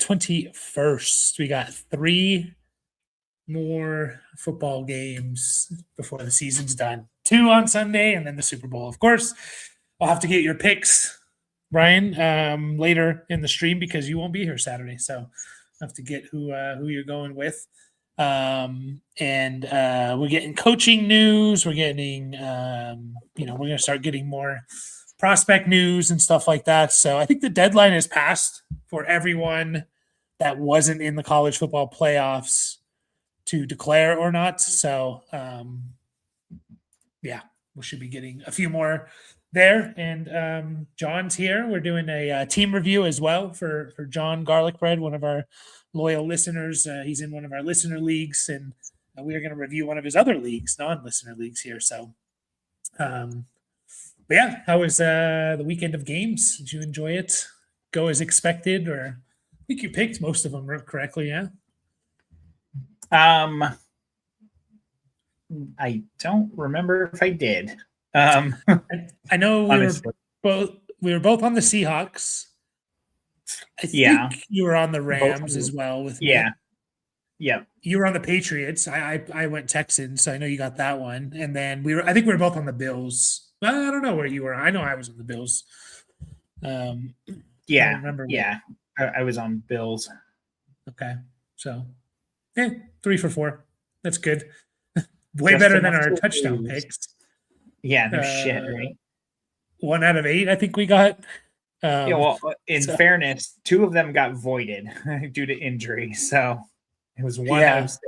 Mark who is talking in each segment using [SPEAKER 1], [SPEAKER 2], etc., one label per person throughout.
[SPEAKER 1] 21st. We got 3 more football games before the season's done. 2 on Sunday and then the Super Bowl. Of course, I'll have to get your picks, Brian, later in the stream because you won't be here Saturday. So I'll have to get who you're going with. And we're getting coaching news. We're getting, we're going to start getting more prospect news and stuff like that. So I think the deadline is passed for everyone that wasn't in the college football playoffs to declare or not. So, we should be getting a few more there. And John's here. We're doing a team review as well for John Garlic Bread, one of our loyal listeners. He's in one of our listener leagues, and we are going to review one of his other leagues, non-listener leagues here. So, how was the weekend of games? Did you enjoy it? Go as expected, or I think you picked most of them correctly, yeah?
[SPEAKER 2] I don't remember if I did.
[SPEAKER 1] I know we were both on the Seahawks. I think you were on the Rams as well with me.
[SPEAKER 2] Yeah.
[SPEAKER 1] You were on the Patriots. I went Texans, so I know you got that one. And then I think we were both on the Bills. I don't know where you were. I know I was on the Bills.
[SPEAKER 2] I was on Bills.
[SPEAKER 1] Okay. So 3 for 4. That's good. Way better than our touchdown picks.
[SPEAKER 2] Yeah, no shit, right?
[SPEAKER 1] 1 out of 8, I think we got.
[SPEAKER 2] In fairness, 2 of them got voided due to injury. So it was 1 out of 6.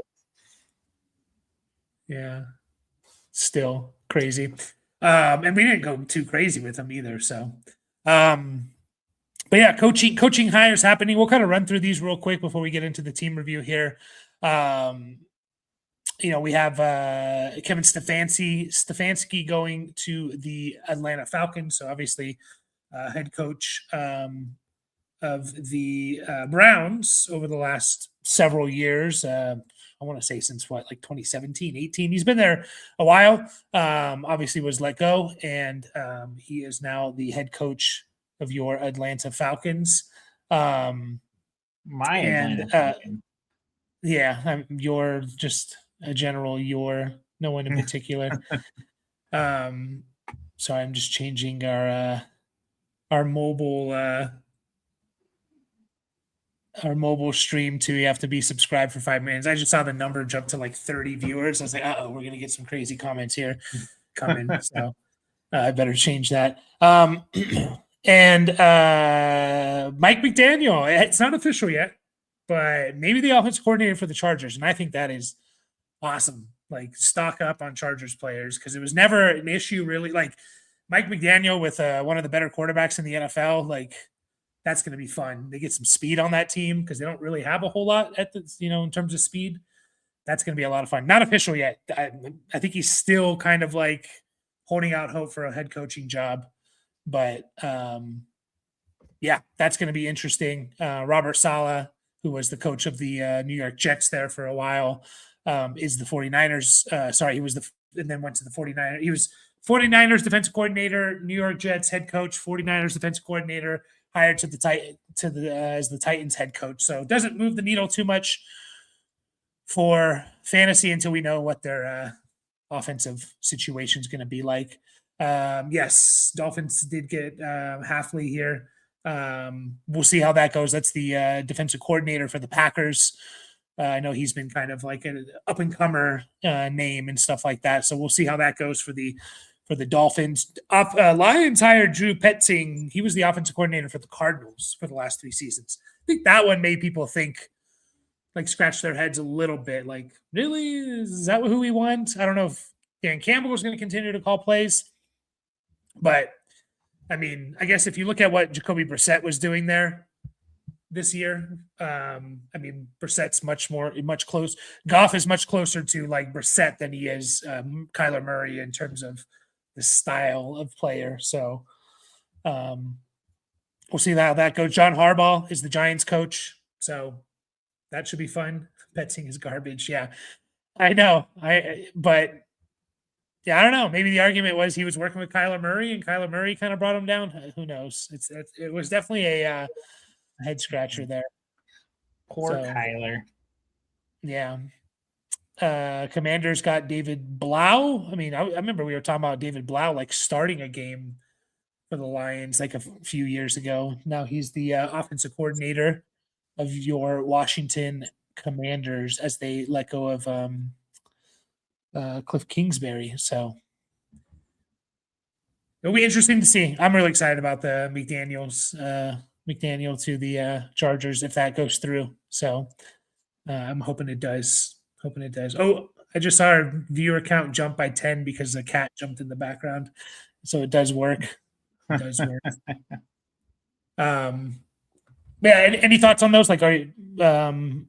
[SPEAKER 1] Yeah. Still crazy. And we didn't go too crazy with them either. So, but yeah, coaching hires happening. We'll kind of run through these real quick before we get into the team review here. We have Kevin Stefanski going to the Atlanta Falcons. So obviously, head coach of the Browns over the last several years. I want to say since 2017, 18. He's been there a while. Obviously was let go, and he is now the head coach of your Atlanta Falcons.
[SPEAKER 2] Atlanta Falcons.
[SPEAKER 1] You're just a general. You're no one in particular. So I'm just changing our mobile stream to you have to be subscribed for 5 minutes. I just saw the number jump to 30 viewers. I was like, we're gonna get some crazy comments here coming. So I better change that. And Mike McDaniel, it's not official yet, but maybe the offensive coordinator for the Chargers, and I think that is awesome. Stock up on Chargers players because it was never an issue really. Mike McDaniel with one of the better quarterbacks in the NFL, that's going to be fun. They get some speed on that team because they don't really have a whole lot at the, in terms of speed. That's going to be a lot of fun. Not official yet. I think he's still kind of holding out hope for a head coaching job, but that's going to be interesting. Robert Saleh, who was the coach of the New York Jets there for a while, is the 49ers. And then went to the 49ers. He was 49ers defensive coordinator, New York Jets head coach, 49ers defensive coordinator, hired as the Titans head coach. So it doesn't move the needle too much for fantasy until we know what their offensive situation is going to be like. Yes, Dolphins did get Halfley here. We'll see how that goes. That's the defensive coordinator for the Packers. I know he's been kind of an up-and-comer name and stuff like that. So we'll see how that goes for the Dolphins. Lions hired Drew Petzing. He was the offensive coordinator for the Cardinals for the last 3 seasons. I think that one made people think, scratch their heads a little bit. Really? Is that who we want? I don't know if Dan Campbell was going to continue to call plays. But, I guess if you look at what Jacoby Brissett was doing there this year, Brissett's much close. Goff is much closer to Brissett than he is Kyler Murray in terms of the style of player. So we'll see how that goes. John Harbaugh is the Giants coach, so that should be fun. Petzing is garbage. Yeah, I know. I don't know. Maybe the argument was he was working with Kyler Murray, and Kyler Murray kind of brought him down. Who knows? It was definitely a head scratcher there.
[SPEAKER 2] Poor Kyler.
[SPEAKER 1] Yeah. Commanders got David Blau. I mean, I remember we were talking about David Blau like starting a game for the Lions like a few years ago. Now he's the offensive coordinator of your Washington Commanders as they let go of Cliff Kingsbury. So it'll be interesting to see. I'm really excited about the McDaniel to the Chargers if that goes through. So I'm hoping it does. Hoping it does. Oh, I just saw our viewer count jump by 10 because the cat jumped in the background. So it does work. It does work. Yeah. Any thoughts on those? Like, are you, the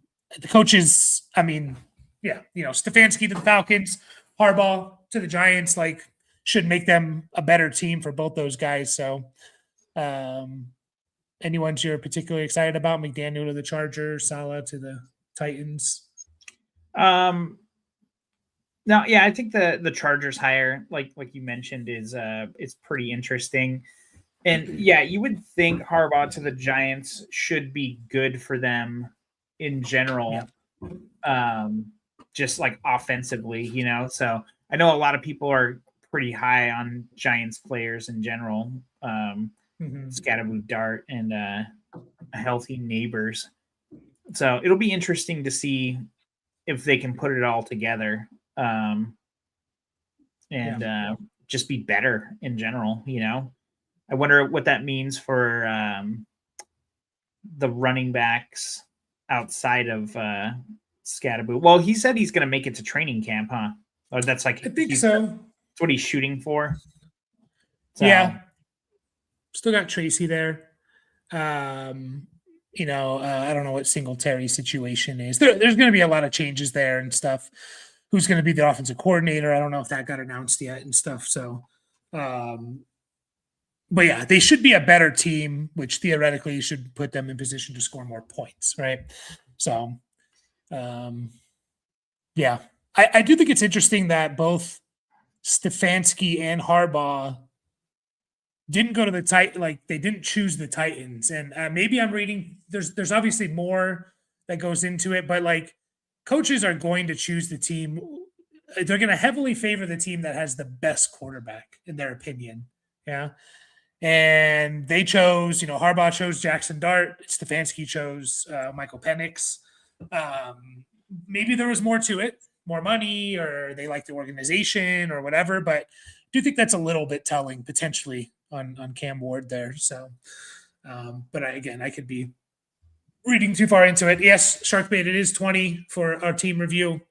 [SPEAKER 1] coaches? I mean, yeah, Stefanski to the Falcons, Harbaugh to the Giants, like should make them a better team for both those guys. So, anyone's you're particularly excited about? McDaniel to the Chargers, Saleh to the Titans.
[SPEAKER 2] No, yeah, I think the Chargers hire, like you mentioned, is pretty interesting. And yeah, you would think Harbaugh to the Giants should be good for them in general. Yeah. Just like offensively, So I know a lot of people are pretty high on Giants players in general. Scatterboo Dart and Healthy Neighbors. So it'll be interesting to see if they can put it all together and just be better in general, I wonder what that means for the running backs outside of Scatterboo. Well, he said he's going to make it to training camp, huh? Or that's like
[SPEAKER 1] I think so.
[SPEAKER 2] That's what he's shooting for.
[SPEAKER 1] So, yeah. Still got Tracy there. I don't know what Singletary's situation is. There's going to be a lot of changes there and stuff. Who's going to be the offensive coordinator? I don't know if that got announced yet and stuff. So, but yeah, they should be a better team, which theoretically should put them in position to score more points, right? So, yeah, I do think it's interesting that both Stefanski and Harbaugh didn't go to the they didn't choose the Titans. And maybe I'm reading, there's obviously more that goes into it, but like coaches are going to choose the team. They're going to heavily favor the team that has the best quarterback in their opinion. Yeah. And they chose, Harbaugh chose Jackson Dart. Stefanski chose Michael Penix. Maybe there was more to it, more money, or they like the organization or whatever, but I do think that's a little bit telling potentially on Cam Ward there. So, but I could be reading too far into it. Yes, Sharkbait, it is 20 for our team review,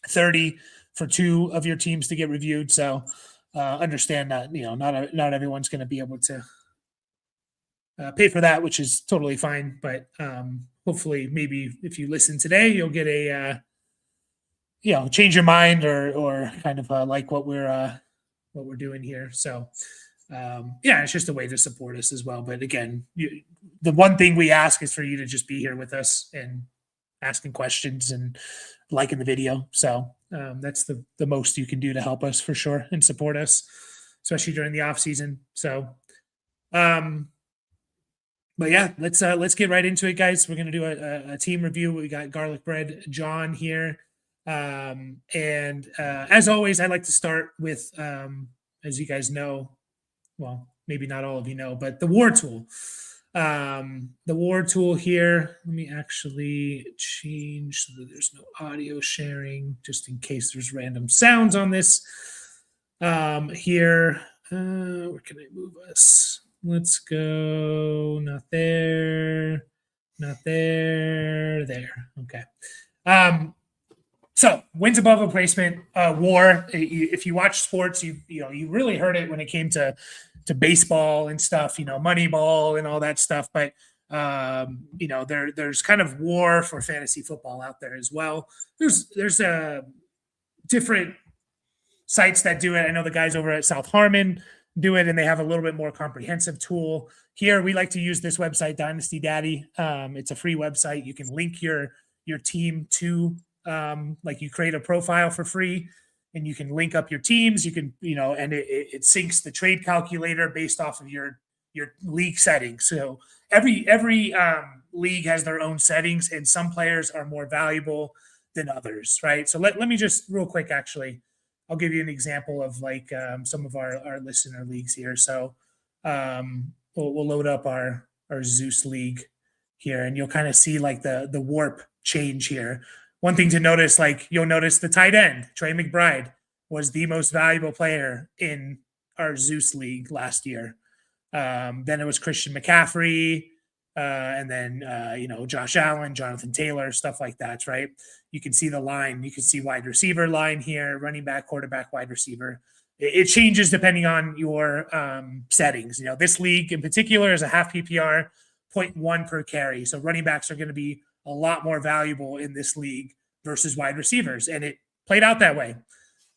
[SPEAKER 1] 30 for two of your teams to get reviewed. So understand that, not everyone's going to be able to pay for that, which is totally fine. But hopefully maybe if you listen today, you'll get a, change your mind or kind of like what we're doing here. So, it's just a way to support us as well. But again, the one thing we ask is for you to just be here with us and asking questions and liking the video. So that's the most you can do to help us for sure and support us, especially during the off season. So, but yeah, let's get right into it, guys. We're going to do a team review. We got Garlic Bread John here. And as always, I like to start with, as you guys know, well, maybe not all of you know, but the War Tool. The War Tool here, let me actually change so that there's no audio sharing, just in case there's random sounds on this. Here, where can I move us? Let's go, not there, there. Okay. So wins above replacement, WAR. If you watch sports, you really heard it when it came to baseball and stuff, Moneyball and all that stuff. But there's kind of WAR for fantasy football out there as well. There's different sites that do it. I know the guys over at South Harmon do it, and they have a little bit more comprehensive tool. Here, we like to use this website, Dynasty Daddy. It's a free website. You can link your team to. Like you create a profile for free and you can link up your teams. You can, and it syncs the trade calculator based off of your league settings. So every league has their own settings, and some players are more valuable than others, right? So let me just real quick, actually, I'll give you an example of like some of our listener leagues here. So we'll load up our Zeus league here, and you'll kind of see like the warp change here. One thing to notice, like you'll notice the tight end, Trey McBride, was the most valuable player in our Zeus league last year. Then it was Christian McCaffrey, and then Josh Allen, Jonathan Taylor, stuff like that, right? You can see the line. You can see wide receiver line here, running back, quarterback, wide receiver. It changes depending on your settings. This league in particular is a half PPR, 0.1 per carry. So running backs are going to be a lot more valuable in this league versus wide receivers, and it played out that way.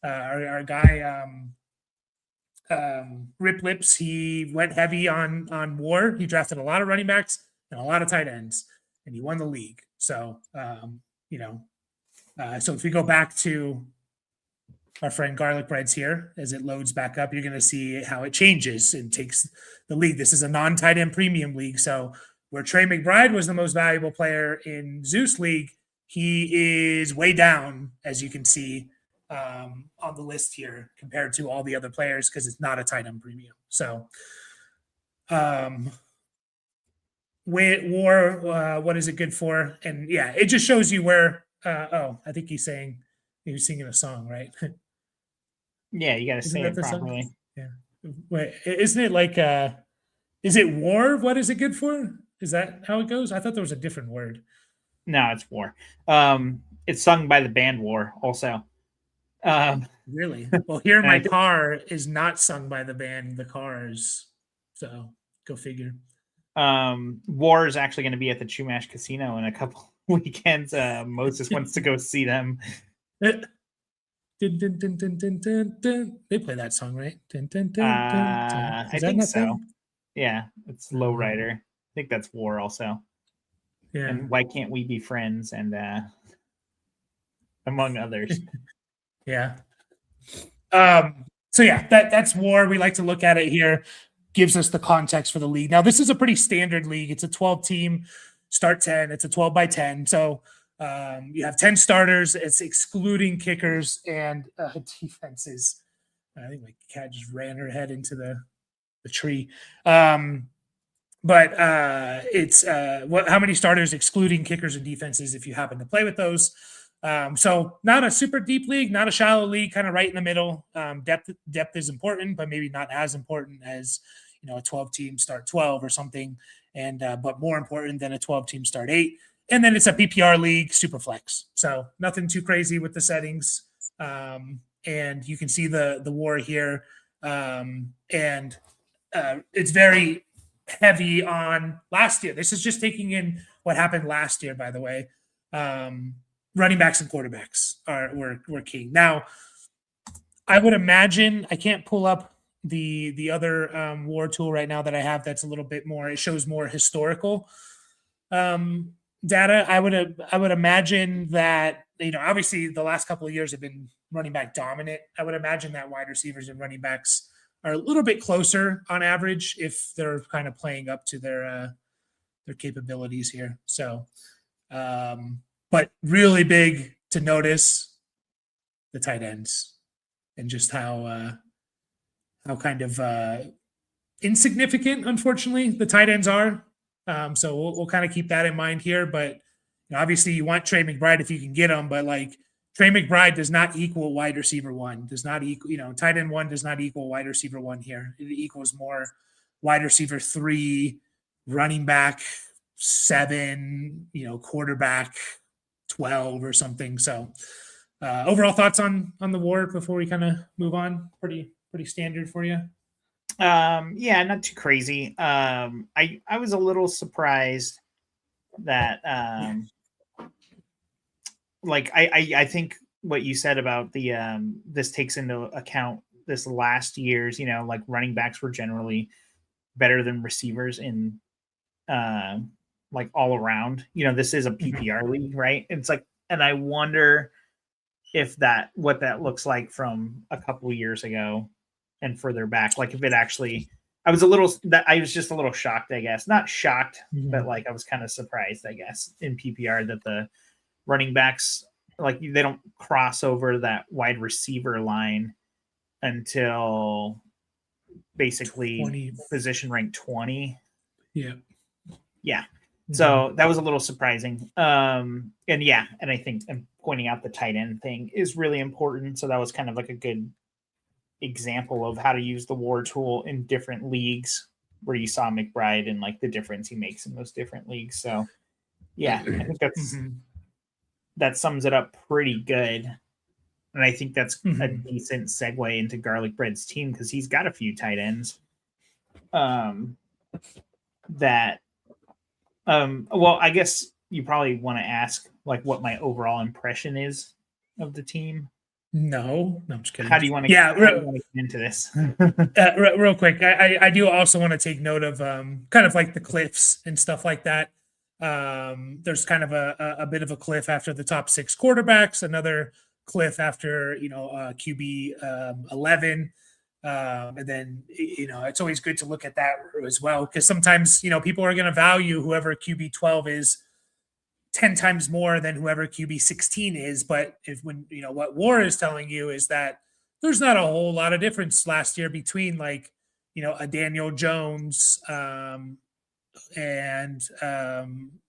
[SPEAKER 1] Our guy Rip Lips, he went heavy on war. He drafted a lot of running backs and a lot of tight ends, and he won the league. So so if we go back to our friend Garlic Breads here, as it loads back up, you're going to see how it changes and takes the league. This is a non-tight end premium league. So where Trey McBride was the most valuable player in Zeus League, he is way down, as you can see on the list here compared to all the other players because it's not a tight end premium. So war, what is it good for? And yeah, it just shows you where, I think he was singing a song, right?
[SPEAKER 2] Yeah, you got to say it properly.
[SPEAKER 1] Song? Yeah. Wait, isn't it like, is it war? What is it good for? Is that how it goes? I thought there was a different word.
[SPEAKER 2] No, it's war. It's sung by the band War also.
[SPEAKER 1] Really? Well, Here in My Car is not sung by the band The Cars. So go figure.
[SPEAKER 2] War is actually going to be at the Chumash Casino in a couple weekends. Moses wants to go see them.
[SPEAKER 1] Dun, dun, dun, dun, dun, dun, dun. They play that song, right? Dun, dun, dun, dun, dun.
[SPEAKER 2] I think so. Yeah, it's Lowrider. I think that's War also.
[SPEAKER 1] Yeah.
[SPEAKER 2] And Why Can't We Be Friends, and among others.
[SPEAKER 1] Yeah. So yeah, that's War. We like to look at it here. Gives us the context for the league. Now, this is a pretty standard league. It's a 12-team, start 10. It's a 12 by 10. So you have 10 starters. It's excluding kickers and defenses. I think my cat just ran her head into the tree. But it's how many starters excluding kickers and defenses if you happen to play with those. So not a super deep league, not a shallow league, kind of right in the middle. Depth is important, but maybe not as important as a 12-team start 12 or something, and but more important than a 12-team start 8. And then it's a PPR league, super flex. So nothing too crazy with the settings. And you can see the war here, and it's very heavy on last year. This is just taking in what happened last year, by the way. Running backs and quarterbacks were king. Now, I would imagine, I can't pull up the other war tool right now that I have that's a little bit more, it shows more historical data. I would imagine that, obviously the last couple of years have been running back dominant. I would imagine that wide receivers and running backs are a little bit closer on average if they're kind of playing up to their capabilities here. So, but really big to notice the tight ends and just how kind of insignificant, unfortunately, the tight ends are. So we'll kind of keep that in mind here. But obviously, you want Trey McBride if you can get him. But like Trey McBride does not equal wide receiver 1. Does not equal tight end 1 does not equal wide receiver 1 here. It equals more wide receiver 3, running back 7, quarterback 12 or something. So overall thoughts on the war before we kind of move on? Pretty standard for you.
[SPEAKER 2] Yeah, not too crazy. I was a little surprised that I think what you said about the this takes into account this last year's, like running backs were generally better than receivers in like all around. This is a PPR league, right? It's like, and I wonder if what that looks like from a couple of years ago and further back, like if it actually I was just a little shocked, I guess. Not shocked, but like I was kind of surprised, I guess, in PPR that the running backs, like, they don't cross over that wide receiver line until basically
[SPEAKER 1] 20.
[SPEAKER 2] position rank 20.
[SPEAKER 1] Yeah.
[SPEAKER 2] Yeah. So that was a little surprising. And I think I'm pointing out the tight end thing is really important. So that was kind of like a good example of how to use the war tool in different leagues, where you saw McBride and like the difference he makes in those different leagues. So yeah, I think that sums it up pretty good. And I think that's a decent segue into Garlic Bread's team, because he's got a few tight ends. Well, I guess you probably want to ask like what my overall impression is of the team.
[SPEAKER 1] No, I'm just kidding.
[SPEAKER 2] How do you want to get into this?
[SPEAKER 1] Real quick, I do also want to take note of kind of like the cliffs and stuff like that. There's kind of a bit of a cliff after the top 6 quarterbacks, another cliff after QB 11, and then it's always good to look at that as well, because sometimes people are going to value whoever QB 12 is 10 times more than whoever QB 16 is. But what WAR is telling you is that there's not a whole lot of difference last year between like a Daniel Jones and Aaron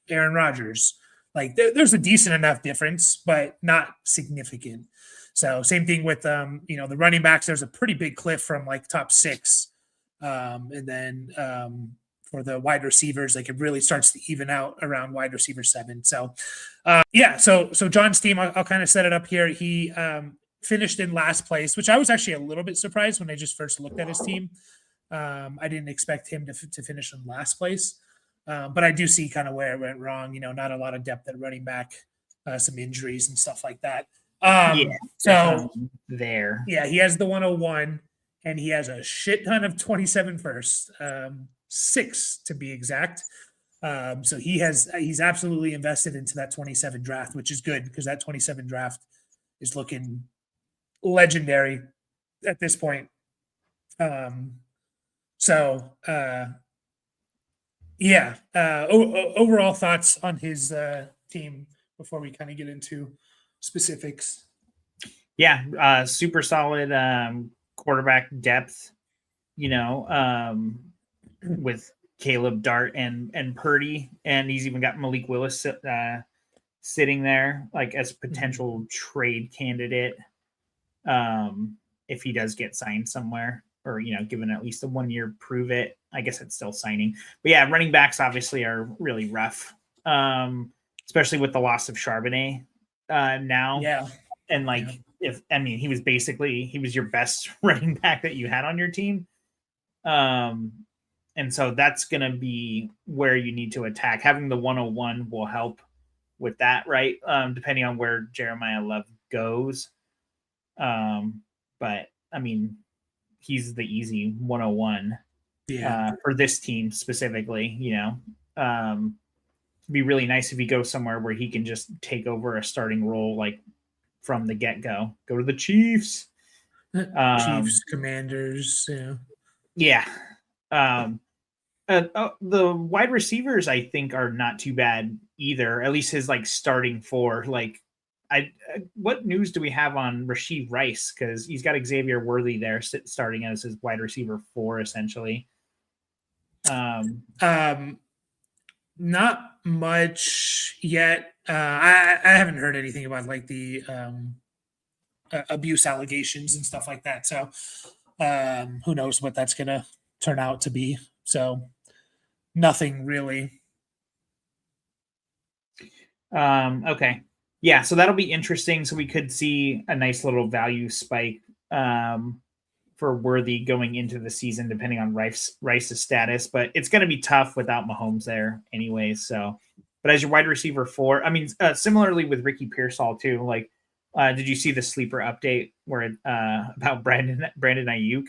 [SPEAKER 1] Rodgers. Like there's a decent enough difference, but not significant. So same thing with the running backs. There's a pretty big cliff from like top 6, and then for the wide receivers, like it really starts to even out around wide receiver 7. So so John's team, I'll kind of set it up here. He finished in last place, which I was actually a little bit surprised when I just first looked at his team. I didn't expect him to finish in last place. But I do see kind of where it went wrong. Not a lot of depth at running back, some injuries and stuff like that. So
[SPEAKER 2] there,
[SPEAKER 1] he has the 101, and he has a shit ton of 27 first, 6 to be exact. So he's absolutely invested into that 27 draft, which is good, because that 27 draft is looking legendary at this point. Overall thoughts on his team before we kind of get into specifics.
[SPEAKER 2] Super solid quarterback depth, with Caleb, Dart, and Purdy, and he's even got Malik Willis sitting there like as a potential trade candidate if he does get signed somewhere, or given at least a 1-year prove it. I guess it's still signing. But running backs obviously are really rough, especially with the loss of Charbonnet now.
[SPEAKER 1] Yeah.
[SPEAKER 2] And he was your best running back that you had on your team. And so that's going to be where you need to attack. Having the 101 will help with that, right? Depending on where Jeremiah Love goes. But he's the easy 101 for this team specifically. It'd be really nice if he goes somewhere where he can just take over a starting role, like from the get-go. Go to the Chiefs.
[SPEAKER 1] Chiefs, Commanders.
[SPEAKER 2] The wide receivers, I think, are not too bad either. At least his starting 4. What news do we have on Rashee Rice? Because he's got Xavier Worthy there starting as his wide receiver 4, essentially.
[SPEAKER 1] Not much yet. I haven't heard anything about the abuse allegations and stuff like that. So who knows what that's gonna turn out to be. So nothing really.
[SPEAKER 2] Okay. Yeah, so that'll be interesting. So we could see a nice little value spike for Worthy going into the season, depending on Rice's status. But it's going to be tough without Mahomes there anyway. So, but as your wide receiver 4, similarly with Ricky Pearsall too. Did you see the sleeper update where about Brandon Ayuk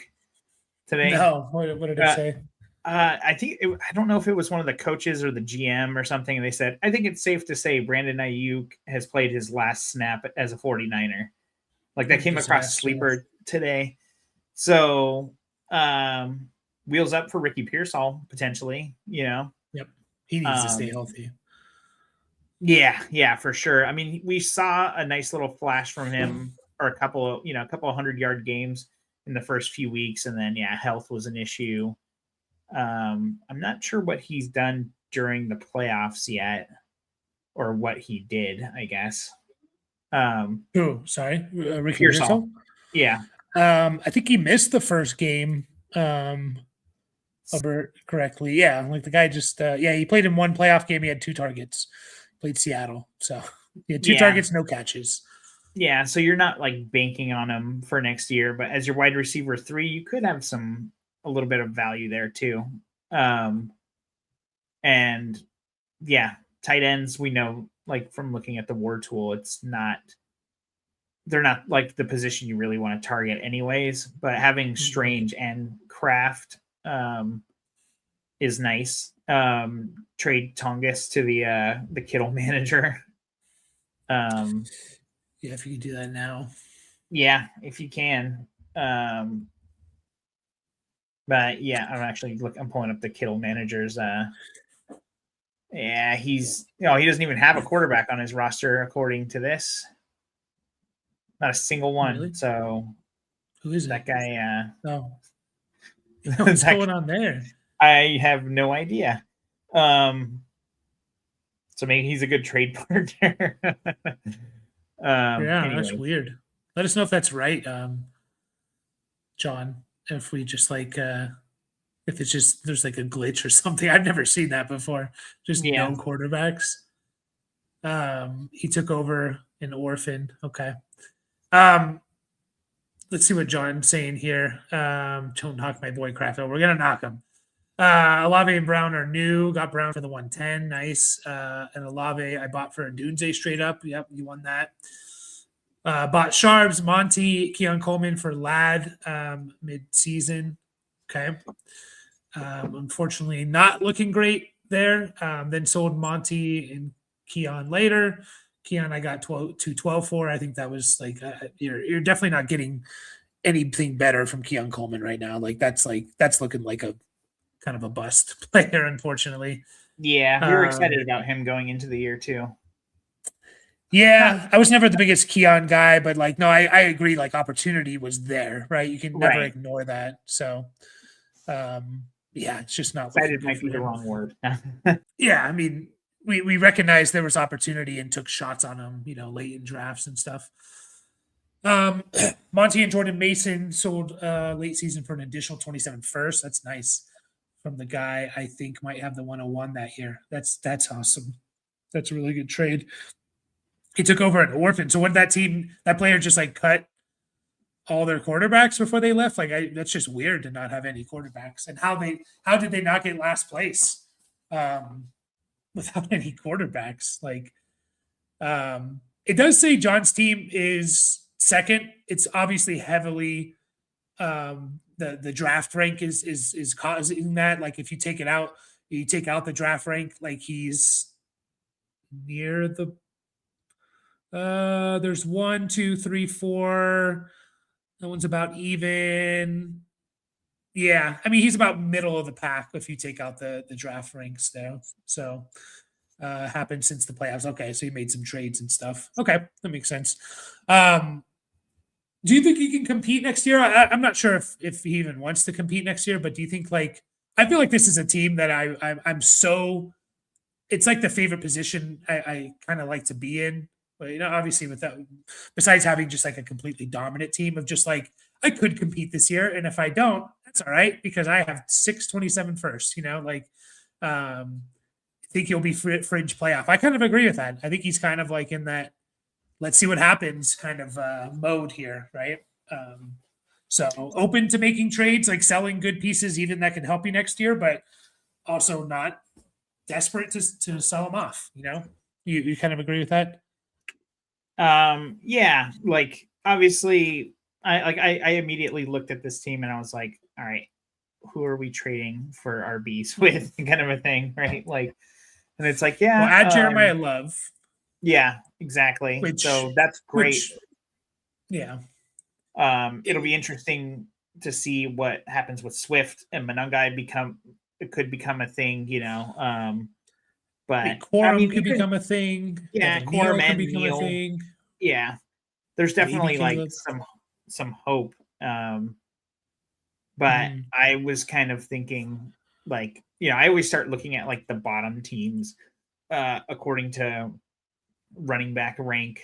[SPEAKER 2] today?
[SPEAKER 1] No, what did it say?
[SPEAKER 2] I don't know if it was one of the coaches or the GM or something. And they said, I think it's safe to say Brandon Ayuk has played his last snap as a 49er. That came across sleeper today. So wheels up for Ricky Pearsall potentially, you know.
[SPEAKER 1] Yep. He needs to stay healthy.
[SPEAKER 2] Yeah, for sure. I mean, we saw a nice little flash from him, or a couple of 100-yard games in the first few weeks, and then health was an issue. I'm not sure what he's done during the playoffs yet, or what he did, I guess.
[SPEAKER 1] Oh, sorry, Ricky
[SPEAKER 2] Pearsall.
[SPEAKER 1] Pearsall.
[SPEAKER 2] Yeah.
[SPEAKER 1] I think he missed the first game. Over correctly. Yeah, like the guy just he played in one playoff game. He had 2 targets. Played Seattle, so he had 2 targets, no catches.
[SPEAKER 2] Yeah, so you're not like banking on him for next year, but as your wide receiver 3, you could have a little bit of value there too. And tight ends, we know, like from looking at the war tool, they're not like the position you really want to target anyways, but having Strange and Kraft is nice. Trade Tongus to the Kittle manager.
[SPEAKER 1] If you can do that now.
[SPEAKER 2] Yeah, if you can. But I'm pulling up the Kittle manager's he doesn't even have a quarterback on his roster according to this. Not a single one.
[SPEAKER 1] Really?
[SPEAKER 2] So
[SPEAKER 1] who is
[SPEAKER 2] that guy?
[SPEAKER 1] What's going on there?
[SPEAKER 2] I have no idea. So maybe he's a good trade partner.
[SPEAKER 1] That's weird. Let us know if that's right, John. If we just like if it's just there's like a glitch or something. I've never seen that before. Just no quarterbacks. He took over an orphan. Okay. Let's see what John's saying here. Don't knock my boy Kraft. We're gonna knock him. Olave and Brown are new. Got Brown for the 110. Nice. And Olave I bought for a Dunze straight up. Yep, you won that. Bought Sharps, Monty, Keon Coleman for Ladd mid-season. Okay. Unfortunately, not looking great there. Then sold Monty and Keon later. Keon I got 12 for. I think that was like you're definitely not getting anything better from Keon Coleman right now. That's looking like a kind of a bust player, unfortunately.
[SPEAKER 2] Yeah, we were excited about him going into the year too.
[SPEAKER 1] Yeah, I was never the biggest Keon guy, but I agree. Like opportunity was there, right? You can never ignore that. So, it's just not.
[SPEAKER 2] Excited might be the wrong word.
[SPEAKER 1] Yeah, I mean, we recognized there was opportunity and took shots on him, late in drafts and stuff. Monty and Jordan Mason sold late season for an additional 27 first. That's nice from the guy I think might have the 101 that year. That's awesome. That's a really good trade. He took over an orphan. So what that player just cut all their quarterbacks before they left? That's just weird to not have any quarterbacks. And how did they not get last place without any quarterbacks? It does say John's team is second. It's obviously heavily the draft rank is causing that. If you take it out, you take out the draft rank, he's near the there's 1, 2, 3, 4. That one's about even. Yeah, I mean he's about middle of the pack if you take out the draft ranks there. So happened since the playoffs. Okay, so he made some trades and stuff. Okay, that makes sense. Do you think he can compete next year? I'm not sure if he even wants to compete next year, but do you think I feel like this is a team that I'm so it's like the favorite position I kind of like to be in. But obviously with that, besides having just a completely dominant team of just I could compete this year, and if I don't, that's all right because I have 627 first. I think he'll be fringe playoff. I kind of agree with that. I think he's kind of in that let's see what happens kind of mode here, right? So open to making trades, selling good pieces, even that can help you next year, but also not desperate to sell them off. You kind of agree with that?
[SPEAKER 2] Obviously I immediately looked at this team and I was like, all right, who are we trading for RBs with kind of a thing, right? And it's
[SPEAKER 1] add Jeremiah Love.
[SPEAKER 2] Yeah, exactly. So that's great.
[SPEAKER 1] Yeah.
[SPEAKER 2] It'll be interesting to see what happens with Swift and Monungai could become a thing, But I
[SPEAKER 1] Quorum
[SPEAKER 2] mean,
[SPEAKER 1] could
[SPEAKER 2] even
[SPEAKER 1] become a thing.
[SPEAKER 2] yeah,
[SPEAKER 1] Evan
[SPEAKER 2] Quorum
[SPEAKER 1] Neal could
[SPEAKER 2] and
[SPEAKER 1] become a
[SPEAKER 2] Neal,
[SPEAKER 1] thing.
[SPEAKER 2] yeah, there's
[SPEAKER 1] Maybe
[SPEAKER 2] definitely like
[SPEAKER 1] Caleb.
[SPEAKER 2] some hope. But
[SPEAKER 1] Mhm.
[SPEAKER 2] I was kind of thinking, like, I always start looking at like the bottom teams according to running back rank,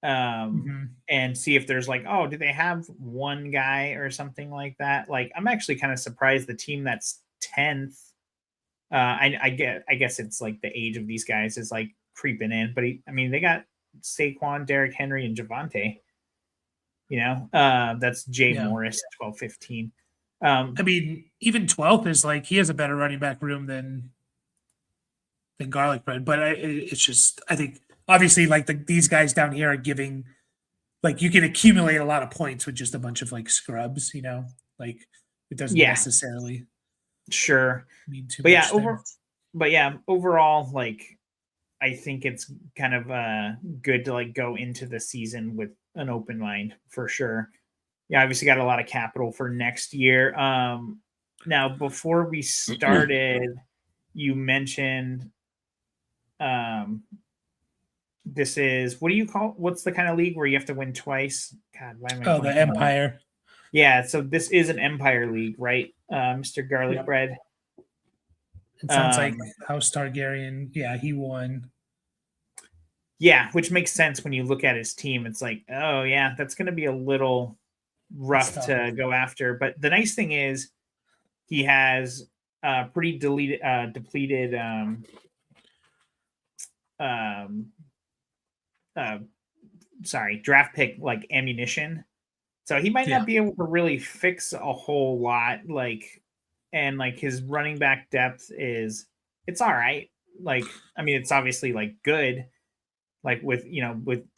[SPEAKER 1] Mhm.
[SPEAKER 2] and see if there's like, oh, do they have one guy or something like that? Like, I'm actually kind of surprised the team that's 10th. I guess it's like the age of these guys is like creeping in, but I mean, they got Saquon, Derrick Henry, and Javante. That's Jay
[SPEAKER 1] Yeah.
[SPEAKER 2] Morris, 12, 15.
[SPEAKER 1] I mean, even 12th is like he has a better running back room than garlic bread, but it's just I think obviously like these guys down here are giving like you can accumulate a lot of points with just a bunch of like scrubs, like it doesn't
[SPEAKER 2] Yeah,
[SPEAKER 1] necessarily
[SPEAKER 2] sure.
[SPEAKER 1] mean too
[SPEAKER 2] But yeah,
[SPEAKER 1] much there.
[SPEAKER 2] overall, like I think it's kind of good to like go into the season with an open mind for sure. Yeah, obviously got a lot of capital for next year. Now before we started, you mentioned this is what's the kind of league where you have to win twice? God, why am I
[SPEAKER 1] Oh, the
[SPEAKER 2] blanking on it?
[SPEAKER 1] Empire.
[SPEAKER 2] Yeah, so this is an Empire League, right? Mr. Garlic
[SPEAKER 1] Yep.
[SPEAKER 2] Bread.
[SPEAKER 1] It sounds like House Targaryen. Yeah, he won.
[SPEAKER 2] Yeah, which makes sense when you look at his team. It's like, oh yeah, that's going to be a little rough to go after. But the nice thing is, he has pretty depleted um, draft pick like ammunition. So he might not be able to really fix a whole lot. And like his running back depth it's all right. Like, I mean, it's obviously like good. Like with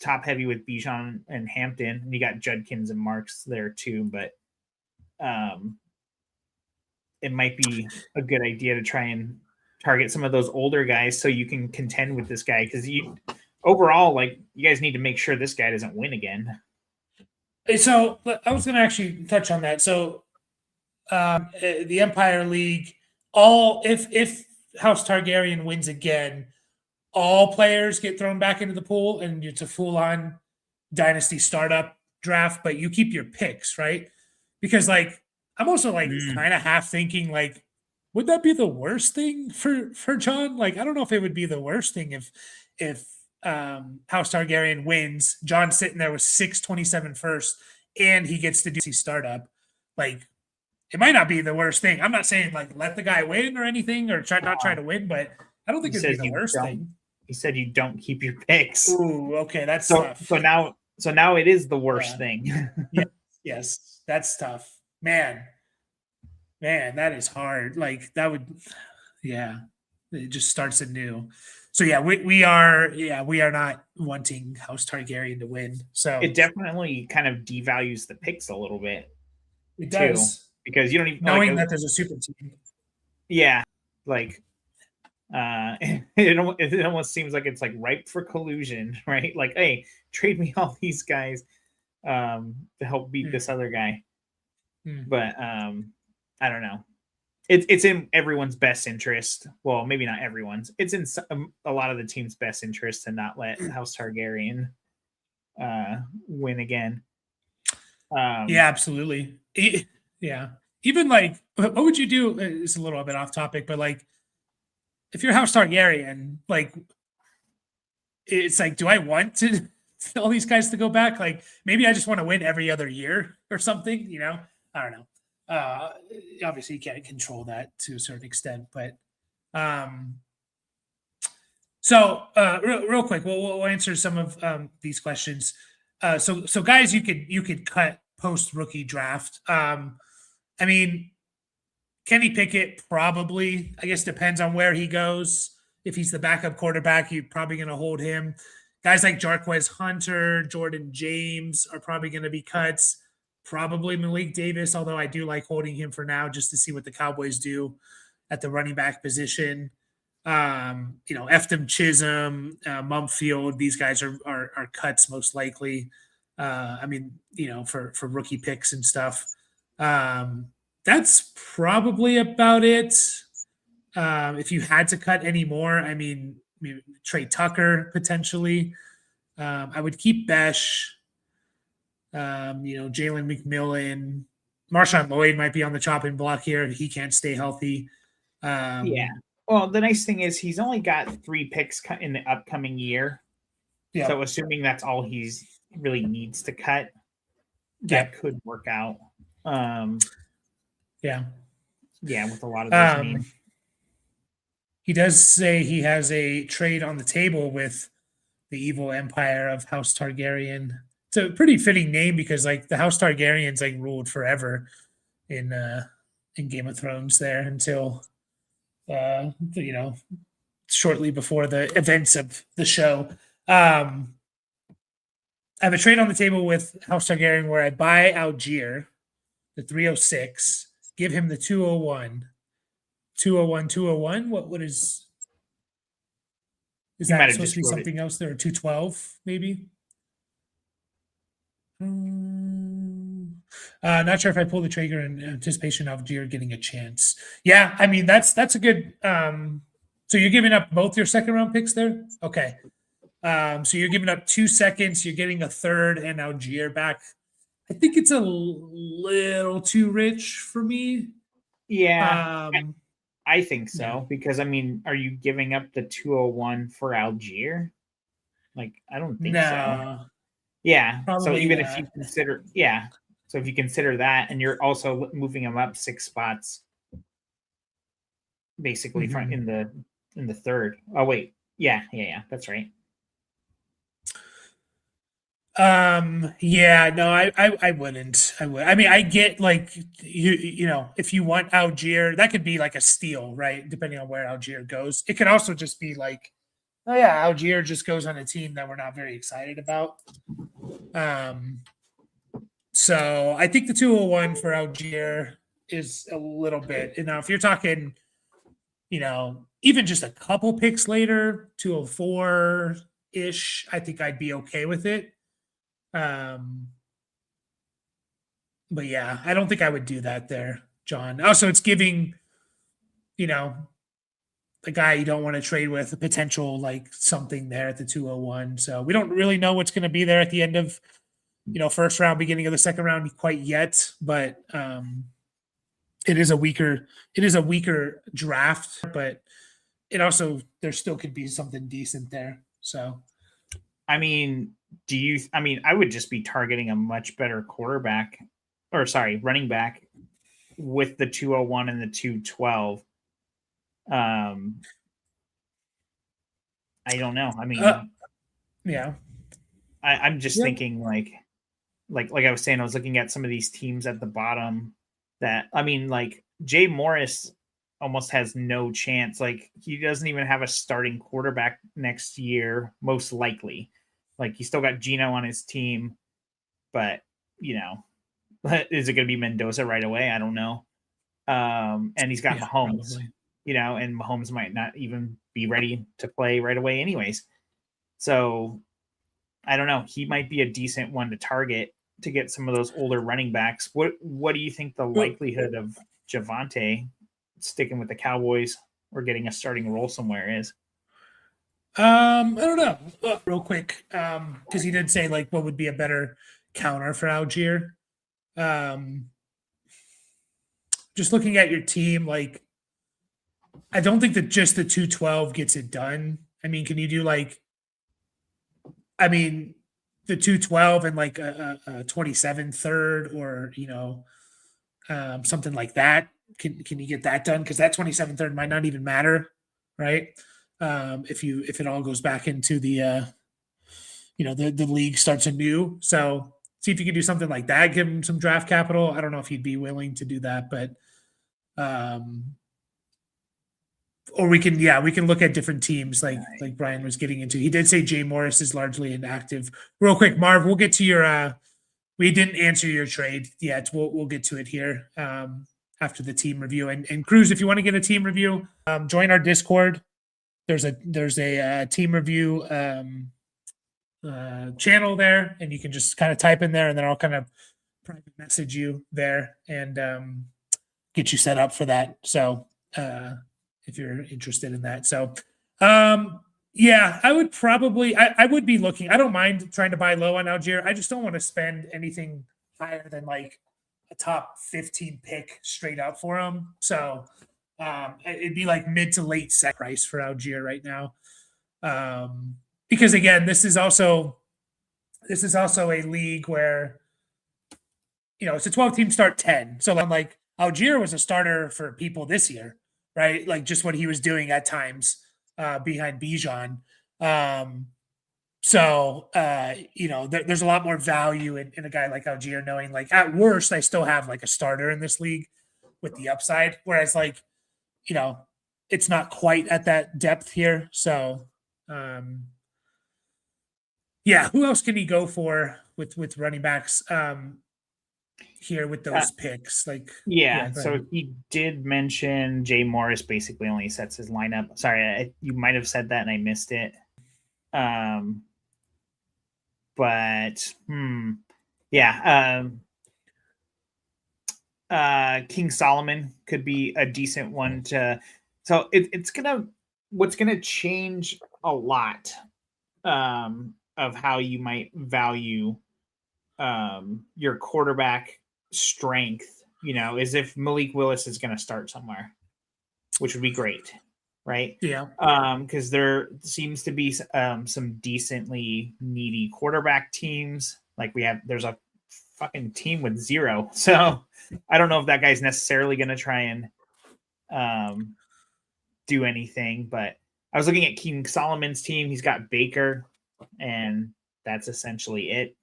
[SPEAKER 2] top heavy with Bijan and Hampton, and you got Judkins and Marks there too. But it might be a good idea to try and target some of those older guys so you can contend with this guy, because overall, like, you guys need to make sure this guy doesn't win again.
[SPEAKER 1] So I was going to actually touch on that. So the Empire League, if House Targaryen wins again, all players get thrown back into the pool, and it's a full-on Dynasty startup draft. But you keep your picks, right? Because like I'm also like kind of half thinking like, would that be the worst thing for John? Like, I don't know if it would be the worst thing if House Targaryen wins. John's sitting there with 627 first, and he gets to do startup. Like, it might not be the worst thing. I'm not saying like let the guy win or anything, or try to win, but I don't think it'd be the worst thing.
[SPEAKER 2] He said you don't keep your picks.
[SPEAKER 1] Ooh, okay, that's
[SPEAKER 2] so
[SPEAKER 1] tough.
[SPEAKER 2] So now it is the worst thing.
[SPEAKER 1] Yes, that's tough, man. That is hard. Like that would, it just starts anew. So we are not wanting House Targaryen to win. So
[SPEAKER 2] it definitely kind of devalues the picks a little bit.
[SPEAKER 1] It does,
[SPEAKER 2] too, because you don't even
[SPEAKER 1] knowing that there's a super team.
[SPEAKER 2] Yeah, like it almost seems like it's like ripe for collusion, right? Like, hey, trade me all these guys to help beat this other guy. But I don't know. It's in everyone's best interest. Well, maybe not everyone's. It's in a lot of the team's best interest to not let House Targaryen win again.
[SPEAKER 1] Yeah, absolutely. Yeah. Even like, what would you do? It's a little bit off topic, but like, if you're House Targaryen, like, it's like, do I want to all these guys to go back? Like, maybe I just want to win every other year or something, I don't know. Obviously you can't control that to a certain extent, but so real quick, we'll answer some of these questions. So guys, you could cut post rookie draft. I mean, Kenny Pickett probably, I guess, depends on where he goes. If he's the backup quarterback, you're probably going to hold him. Guys like Jarquez Hunter, Jordan James are probably going to be cuts. Probably Malik Davis, although I do like holding him for now just to see what the Cowboys do at the running back position. Efton Chisholm, Mumfield, these guys are cuts most likely. For rookie picks and stuff. That's probably about it. If you had to cut any more, I mean, Trey Tucker potentially. I would keep Besh. Jalen McMillan, Marshawn Lloyd might be on the chopping block here if he can't stay healthy.
[SPEAKER 2] Yeah. Well, the nice thing is he's only got 3 picks in the upcoming year.
[SPEAKER 1] Yeah.
[SPEAKER 2] So assuming that's all he's really needs to cut, that could work out.
[SPEAKER 1] Yeah,
[SPEAKER 2] with a lot of those names.
[SPEAKER 1] He does say he has a trade on the table with the evil empire of House Targaryen. It's a pretty fitting name because like the House Targaryens like ruled forever in Game of Thrones there until shortly before the events of the show. I have a trade on the table with House Targaryen where I buy Algier, the 306, give him the 201. 201, 201. What is that supposed to be something else there? 212, maybe? Not sure if I pull the trigger in anticipation of Algier getting a chance. Yeah, I mean that's a good so you're giving up both your second round picks there? Okay. So you're giving up 2 seconds, you're getting a third and Algier back. I think it's a little too rich for me.
[SPEAKER 2] Yeah. I think so because I mean, are you giving up the 201 for Algier? Like, I don't think so. Yeah. So even if you consider, so if you consider that, and you're also moving them up 6 spots, basically in the third. Oh wait, yeah, that's right.
[SPEAKER 1] I wouldn't. I mean, I get like if you want Algier, that could be like a steal, right? Depending on where Algier goes. It could also just be like, oh yeah, Algier just goes on a team that we're not very excited about. So I think the 201 for Algier is a little bit. If you're talking, even just a couple picks later, 204 ish, I think I'd be okay with it. But yeah, I don't think I would do that there, John. Also, it's giving, the guy you don't want to trade with a potential like something there at the 201. So we don't really know what's going to be there at the end of, first round, beginning of the second round quite yet, but it is a weaker draft, but it also, there still could be something decent there. So,
[SPEAKER 2] I mean, I would just be targeting a much better running back with the 201 and the 212. I don't know. I mean,
[SPEAKER 1] yeah.
[SPEAKER 2] I'm just thinking like I was saying, I was looking at some of these teams at the bottom that, I mean, like Jay Morris almost has no chance. Like he doesn't even have a starting quarterback next year, most likely. Like he still got Gino on his team, but is it going to be Mendoza right away? I don't know. And he's got Mahomes, probably. And Mahomes might not even be ready to play right away anyways. So I don't know. He might be a decent one to target to get some of those older running backs. What do you think the likelihood of Javonte sticking with the Cowboys or getting a starting role somewhere is?
[SPEAKER 1] I don't know. Real quick, because he did say like what would be a better counter for Algier. Just looking at your team, like I don't think that just the 212 gets it done. I mean, can you do like? I mean, the 212 and like a 27 third, or something like that. Can you get that done? Because that 27 third might not even matter, right? If it all goes back into the the league starts anew. So see if you can do something like that, give him some draft capital. I don't know if he'd be willing to do that, but or we can look at different teams like Brian was getting into. He did say Jay Morris is largely inactive. Real quick, Marv, we'll get to your we didn't answer your trade yet. We'll get to it here after the team review. And Cruz, if you want to get a team review, join our Discord. There's a team review channel there, and you can just kind of type in there, and then I'll kind of private message you there and get you set up for that. So if you're interested in that. So yeah, I would probably I would be looking. I don't mind trying to buy low on Algier. I just don't want to spend anything higher than like a top 15 pick straight up for him. So it'd be like mid to late set price for Algier right now. Because again, this is also a league where it's a 12-team start 10. So like Algier was a starter for people this year, right? Like just what he was doing at times behind Bijan. There's a lot more value in a guy like Algier, knowing like at worst I still have like a starter in this league with the upside, whereas like it's not quite at that depth here. So yeah, who else can he go for with running backs here with those picks? Like
[SPEAKER 2] so he did mention Jay Morris basically only sets his lineup. Sorry, you might have said that and I missed it. King Solomon could be a decent one to. So what's gonna change a lot of how you might value your quarterback strength, is if Malik Willis is going to start somewhere, which would be great, right?
[SPEAKER 1] Yeah.
[SPEAKER 2] Because there seems to be some decently needy quarterback teams. Like there's a fucking team with 0. So I don't know if that guy's necessarily going to try and do anything, but I was looking at King Solomon's team. He's got Baker, and that's essentially it.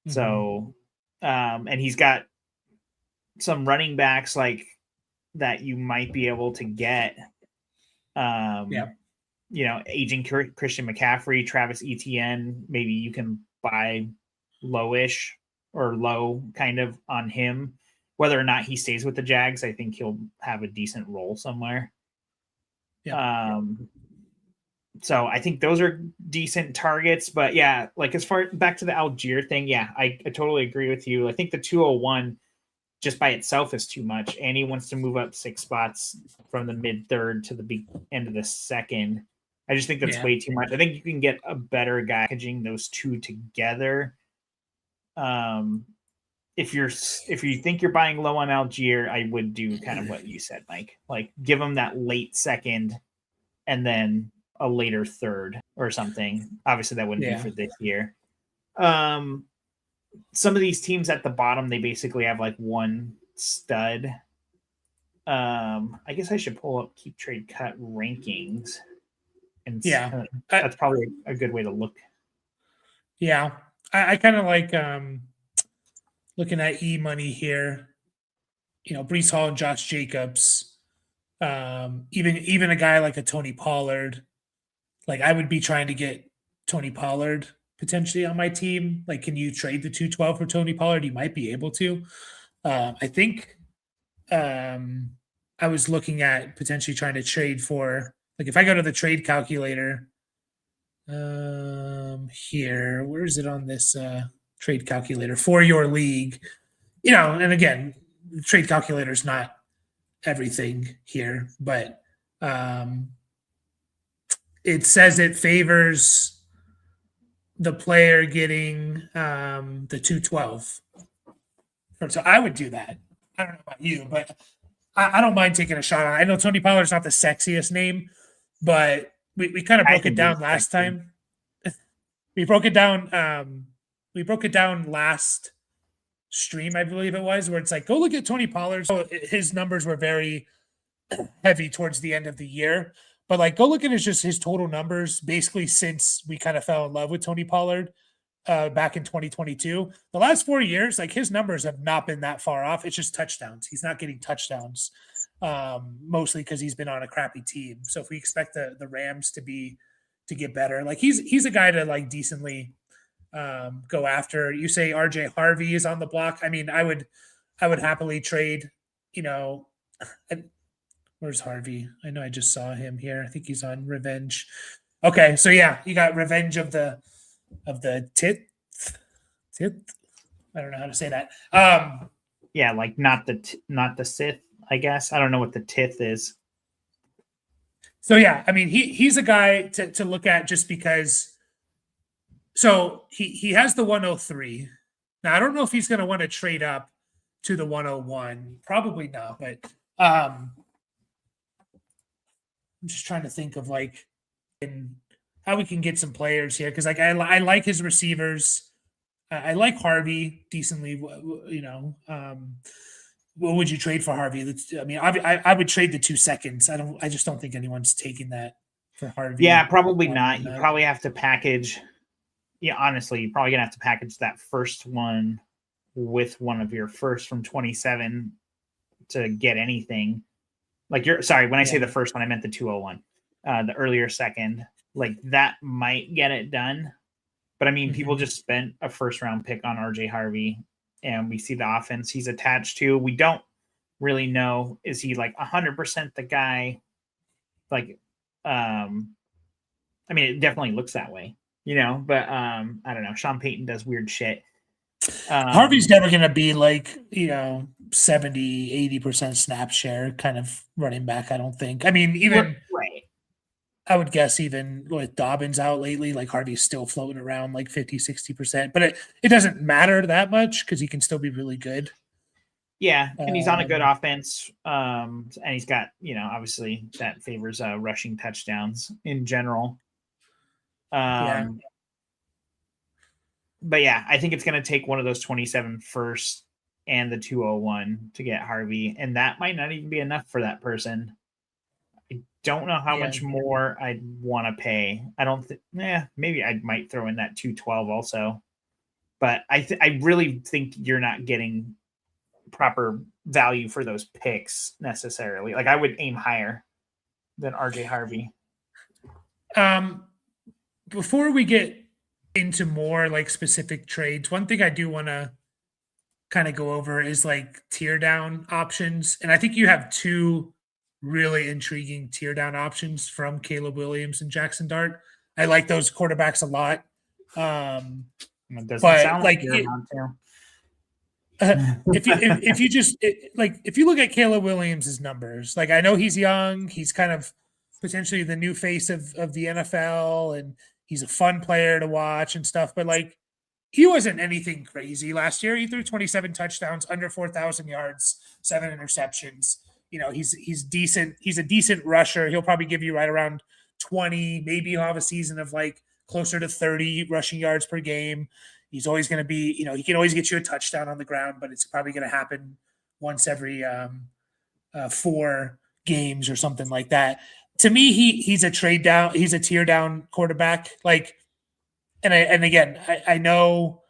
[SPEAKER 2] Mm-hmm. So, and he's got some running backs like that you might be able to get. Aging Christian McCaffrey, Travis Etienne. Maybe you can buy lowish or low kind of on him. Whether or not he stays with the Jags, I think he'll have a decent role somewhere. Yeah. So I think those are decent targets, but yeah, like as far back to the Algier thing, yeah, I totally agree with you. I think the 201 just by itself is too much, and he wants to move up 6 spots from the mid third to the end of the second. I just think that's way too much. I think you can get a better guy packaging those two together. If you think you're buying low on Algier, I would do kind of what you said, Mike. Like give him that late second and then a later third or something. Obviously that wouldn't be for this year. Some of these teams at the bottom, they basically have like one stud. I guess I should pull up Keep Trade Cut rankings. And that's probably a good way to look.
[SPEAKER 1] Yeah. I kind of like looking at E-Money here. Breece Hall and Josh Jacobs. Even a guy like a Tony Pollard. Like I would be trying to get Tony Pollard potentially on my team. Like, can you trade the 212 for Tony Pollard? You might be able to. I think I was looking at potentially trying to trade for, like, if I go to the trade calculator here, where is it on this trade calculator for your league? And again, the trade calculator is not everything here, but it says it favors the player getting the 212. So I would do that. I don't know about you, but I don't mind taking a shot on it. I know Tony Pollard's not the sexiest name, but we kind of broke it down last time. We broke it down. We broke it down last stream, I believe it was, where it's like, go look at Tony Pollard. So his numbers were very heavy towards the end of the year. But like, go look at his total numbers basically since we kind of fell in love with Tony Pollard back in 2022. The last 4 years, like his numbers have not been that far off. It's just touchdowns. He's not getting touchdowns, mostly because he's been on a crappy team. So if we expect the Rams to get better, like he's a guy to like decently go after. You say RJ Harvey is on the block. I mean, I would happily trade. Where's Harvey? I know I just saw him here. I think he's on Revenge. Okay, so yeah, you got Revenge of the Tit. I don't know how to say that.
[SPEAKER 2] Yeah, like not the Sith, I guess. I don't know what the Tith is.
[SPEAKER 1] So yeah, I mean he's a guy to look at just because. So he has the 103. Now I don't know if he's going to want to trade up to the 101. Probably not, but I'm just trying to think of like how we can get some players here because like I like his receivers. I like Harvey decently. What would you trade for Harvey? I mean, I would trade the 2 seconds. I just don't think anyone's taking that for Harvey.
[SPEAKER 2] Yeah, probably not. You probably have to package. Yeah, honestly, you're probably gonna have to package that first one with one of your first from 27 to get anything. Like when I say the first one, I meant the 201, the earlier second. Like that might get it done. But I mean, people just spent a first round pick on RJ Harvey, and we see the offense he's attached to. We don't really know, is he like 100% the guy? Like, I mean, it definitely looks that way, but I don't know. Sean Payton does weird shit.
[SPEAKER 1] Harvey's never going to be like, 70, 80% snap share kind of running back, I don't think. I mean, even
[SPEAKER 2] right.
[SPEAKER 1] I would guess even with Dobbins out lately, like Harvey's still floating around like 50, 60%, but it doesn't matter that much because he can still be really good.
[SPEAKER 2] Yeah, and he's on a good offense. And he's got, obviously that favors rushing touchdowns in general. But yeah, I think it's going to take one of those 27 first and the 201 to get Harvey, and that might not even be enough for that person. I don't know how much more I'd want to pay. I don't think, maybe I might throw in that 212 also. But I really think you're not getting proper value for those picks necessarily. Like I would aim higher than RJ Harvey.
[SPEAKER 1] Before we get into more like specific trades, one thing I do want to kind of go over is like tier down options. And I think you have 2 really intriguing tier down options from Caleb Williams and Jackson Dart. I like those quarterbacks a lot.
[SPEAKER 2] It doesn't sound like you're about
[SPEAKER 1] to. If you look at Caleb Williams' numbers, like I know he's young, he's kind of potentially the new face of the NFL, and he's a fun player to watch and stuff. But like, he wasn't anything crazy last year. He threw 27 touchdowns, under 4,000 yards, 7 interceptions. He's decent. He's a decent rusher. He'll probably give you right around 20. Maybe he'll have a season of like closer to 30 rushing yards per game. He's always going to be, he can always get you a touchdown on the ground, but it's probably going to happen once every 4 games or something like that. To me, he's a trade down. He's a tier down quarterback. Like, and again, I know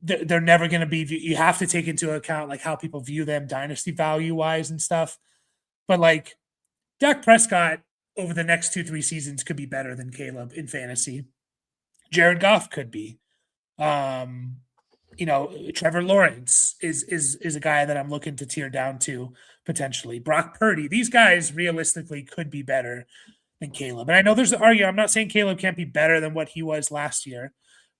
[SPEAKER 1] they're never going to be. You have to take into account like how people view them dynasty value wise and stuff. But like, Dak Prescott over the next 2-3 seasons could be better than Caleb in fantasy. Jared Goff could be. Trevor Lawrence is a guy that I'm looking to tier down to potentially. Brock Purdy. These guys realistically could be better than Caleb. And I know there's an argument. I'm not saying Caleb can't be better than what he was last year,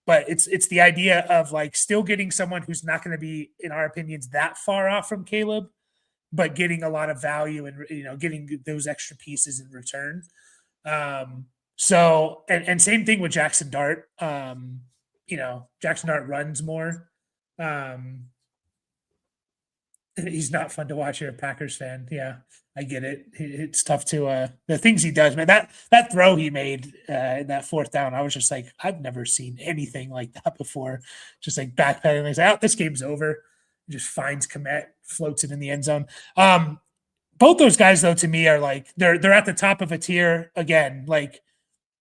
[SPEAKER 1] but it's the idea of like still getting someone who's not going to be, in our opinions, that far off from Caleb, but getting a lot of value and getting those extra pieces in return. So same thing with Jackson Dart. Jackson Dart runs more. He's not fun to watch. You're a Packers fan. Yeah, I get it. It's tough to the things he does, man. That throw he made in that 4th down, I was just like, I've never seen anything like that before. Just like backpedaling, like, oh, this game's over. He just finds Komet, floats it in the end zone. Both those guys, though, to me are like they're at the top of a tier again. Like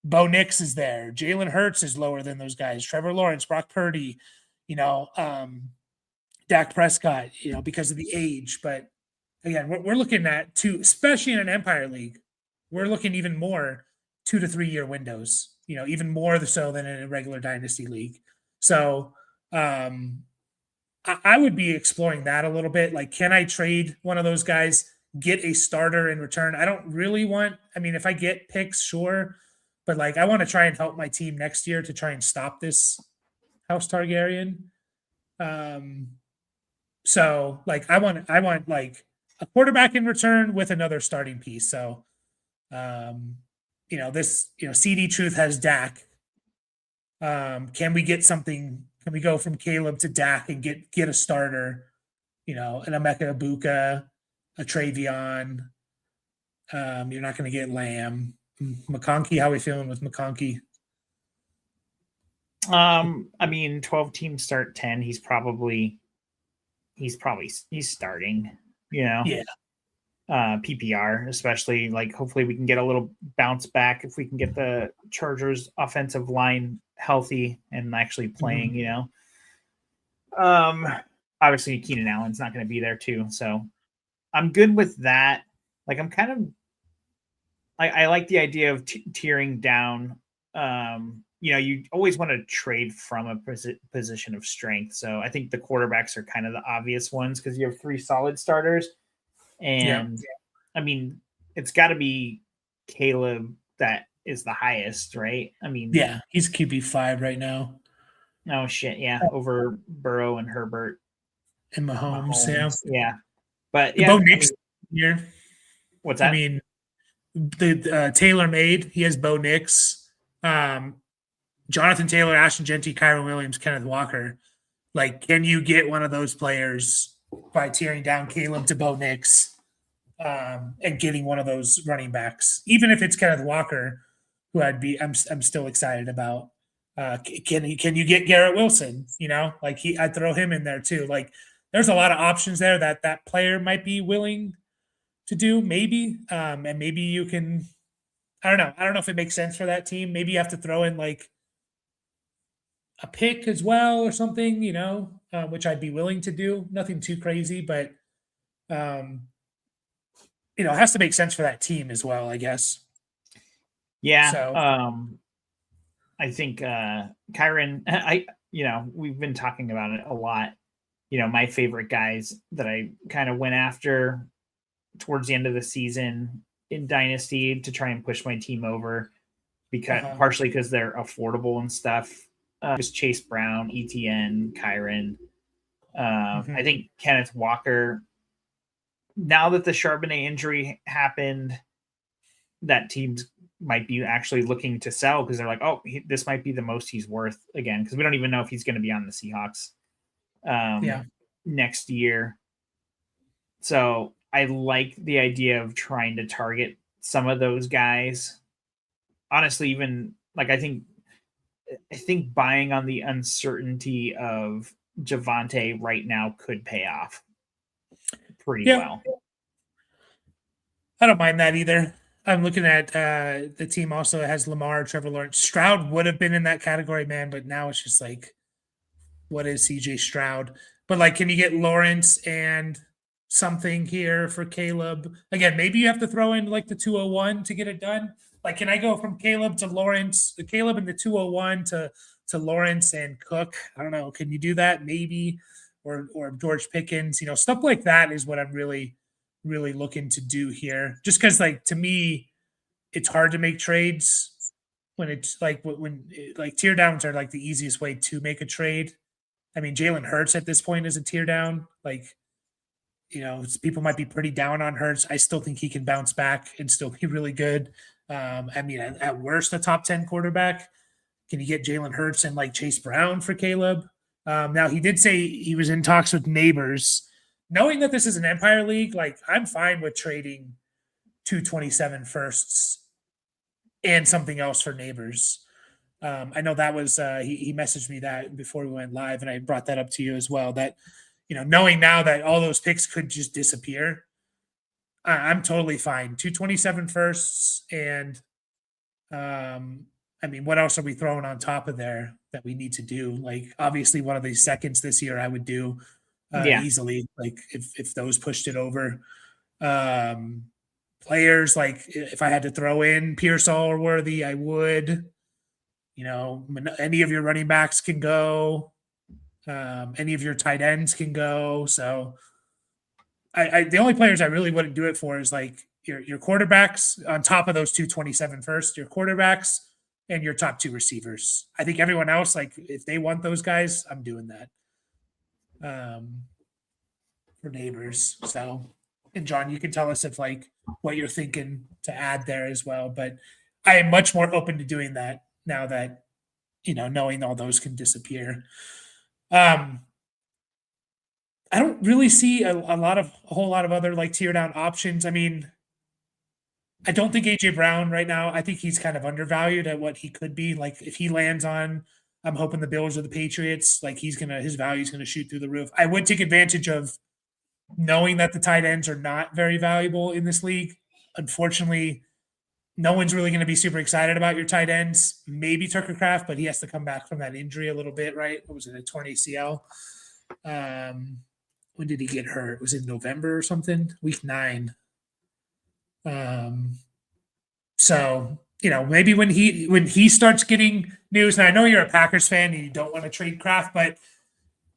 [SPEAKER 1] Bo Nix is there. Jalen Hurts is lower than those guys. Trevor Lawrence, Brock Purdy, Dak Prescott, because of the age. But again, we're looking at 2, especially in an Empire League, we're looking even more 2 to 3 year windows, even more so than in a regular Dynasty League. So I would be exploring that a little bit. Like, can I trade one of those guys, get a starter in return? I don't really want, if I get picks, sure. But like, I want to try and help my team next year to try and stop this House Targaryen. So like I want like a quarterback in return with another starting piece. So CD Truth has Dak. Can we get something? Can we go from Caleb to Dak and get a starter? An Emeka Ibuka, a Travion. You're not going to get Lamb. McConkey, how are we feeling with McConkey?
[SPEAKER 2] 12 teams start 10. He's starting,
[SPEAKER 1] Yeah.
[SPEAKER 2] PPR, especially like hopefully we can get a little bounce back if we can get the Chargers offensive line healthy and actually playing, Obviously Keenan Allen's not going to be there too. So I'm good with that. Like I'm kind of I like the idea of tiering down. You always want to trade from a position of strength. So I think the quarterbacks are kind of the obvious ones because you have 3 solid starters. And I mean, it's got to be Caleb that is the highest, right? I mean,
[SPEAKER 1] yeah, he's QB5 right now.
[SPEAKER 2] Oh shit, yeah, over Burrow and Herbert
[SPEAKER 1] and Mahomes.
[SPEAKER 2] Yeah. But
[SPEAKER 1] Bo Nix here.
[SPEAKER 2] What's that?
[SPEAKER 1] I mean, the Taylor made. He has Bo Nix, Jonathan Taylor, Ashton Genty, Kyron Williams, Kenneth Walker. Like, can you get one of those players by tearing down Caleb to Bo Nix and getting one of those running backs, even if it's Kenneth Walker, who I'm still excited about. Can you get Garrett Wilson? I'd throw him in there too. Like, there's a lot of options there that player might be willing to do, maybe. And maybe you can. I don't know. I don't know if it makes sense for that team. Maybe you have to throw in like a pick as well or something, which I'd be willing to do. Nothing too crazy, but it has to make sense for that team as well, I guess.
[SPEAKER 2] Yeah. So, I think Kyron, we've been talking about it a lot. My favorite guys that I kind of went after towards the end of the season in Dynasty to try and push my team over, because partially because they're affordable and stuff. Just Chase Brown, ETN, Kyron. I think Kenneth Walker, now that the Charbonnet injury happened, that team's might be actually looking to sell because they're like, this might be the most he's worth again, because we don't even know if he's going to be on the Seahawks next year. So I like the idea of trying to target some of those guys. Honestly, even like I think buying on the uncertainty of Javonte right now could pay off pretty well.
[SPEAKER 1] I don't mind that either. I'm looking at the team also has Lamar, Trevor Lawrence. Stroud would have been in that category, man, but now it's just like, what is CJ Stroud? But like, can you get Lawrence and something here for Caleb? Again, maybe you have to throw in like the 201 to get it done. Like, can I go from Caleb to Lawrence, Caleb in the 201 to Lawrence and Cook? I don't know. Can you do that? Maybe, or George Pickens, stuff like that is what I'm really looking to do here, just because like to me it's hard to make trades when it's like when tear downs are like the easiest way to make a trade. I mean, Jalen Hurts at this point is a tear down. Like, people might be pretty down on Hurts. I still think he can bounce back and still be really good. I mean, at worst a top 10 quarterback. Can you get Jalen Hurts and like Chase Brown for Caleb? Now he did say he was in talks with Neighbors. Knowing that this is an Empire League, like I'm fine with trading 227 firsts and something else for Neighbors. I know that was he messaged me that before we went live, and I brought that up to you as well. That knowing now that all those picks could just disappear, I'm totally fine. 227 firsts, and I mean, what else are we throwing on top of there that we need to do? Like, obviously, one of these seconds this year, I would do. Easily, like if those pushed it over. Players, like if I had to throw in Pearsall or Worthy, I would. Any of your running backs can go. Any of your tight ends can go. So I the only players I really wouldn't do it for is like your quarterbacks on top of those 227 first, your quarterbacks and your top 2 receivers. I think everyone else, like if they want those guys, I'm doing that. for Neighbors. So, and John, you can tell us if like what you're thinking to add there as well. But I am much more open to doing that now that knowing all those can disappear. I don't really see a whole lot of other like tier down options. I mean, I don't think AJ Brown right now. I think he's kind of undervalued at what he could be. Like if he lands on, I'm hoping the Bills or the Patriots, like his value is gonna shoot through the roof. I would take advantage of knowing that the tight ends are not very valuable in this league. Unfortunately, no one's really going to be super excited about your tight ends. Maybe Tucker Kraft, but he has to come back from that injury a little bit, right? What was it, a torn ACL? When did he get hurt? Was it November or something? Week 9. So maybe when he starts getting news, and I know you're a Packers fan and you don't want to trade Kraft, but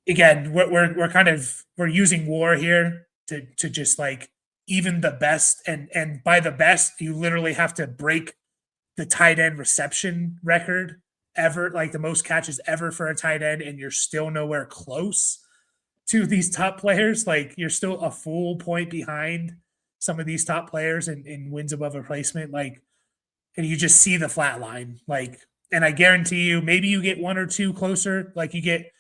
[SPEAKER 1] again, we're using WAR here to just like even the best, and by the best, you literally have to break the tight end reception record ever, like the most catches ever for a tight end, and you're still nowhere close to these top players. Like you're still a full point behind some of these top players in wins above replacement. Like, and you just see the flat line. Like, and I guarantee you, maybe you get one or two closer. Like you get,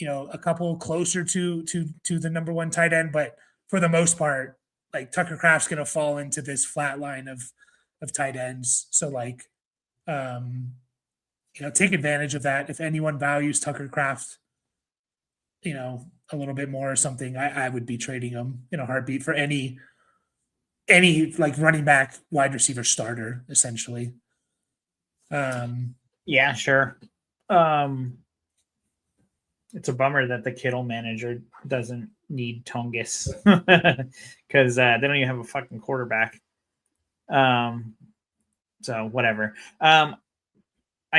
[SPEAKER 1] a couple closer to the number one tight end, but for the most part, like Tucker Kraft's going to fall into this flat line of tight ends. So like, take advantage of that. If anyone values Tucker Kraft, a little bit more or something, I would be trading him in a heartbeat for any like running back, wide receiver starter, essentially.
[SPEAKER 2] Yeah, sure. It's a bummer that the Kittle manager doesn't need Tongus because they don't even have a fucking quarterback. So whatever. I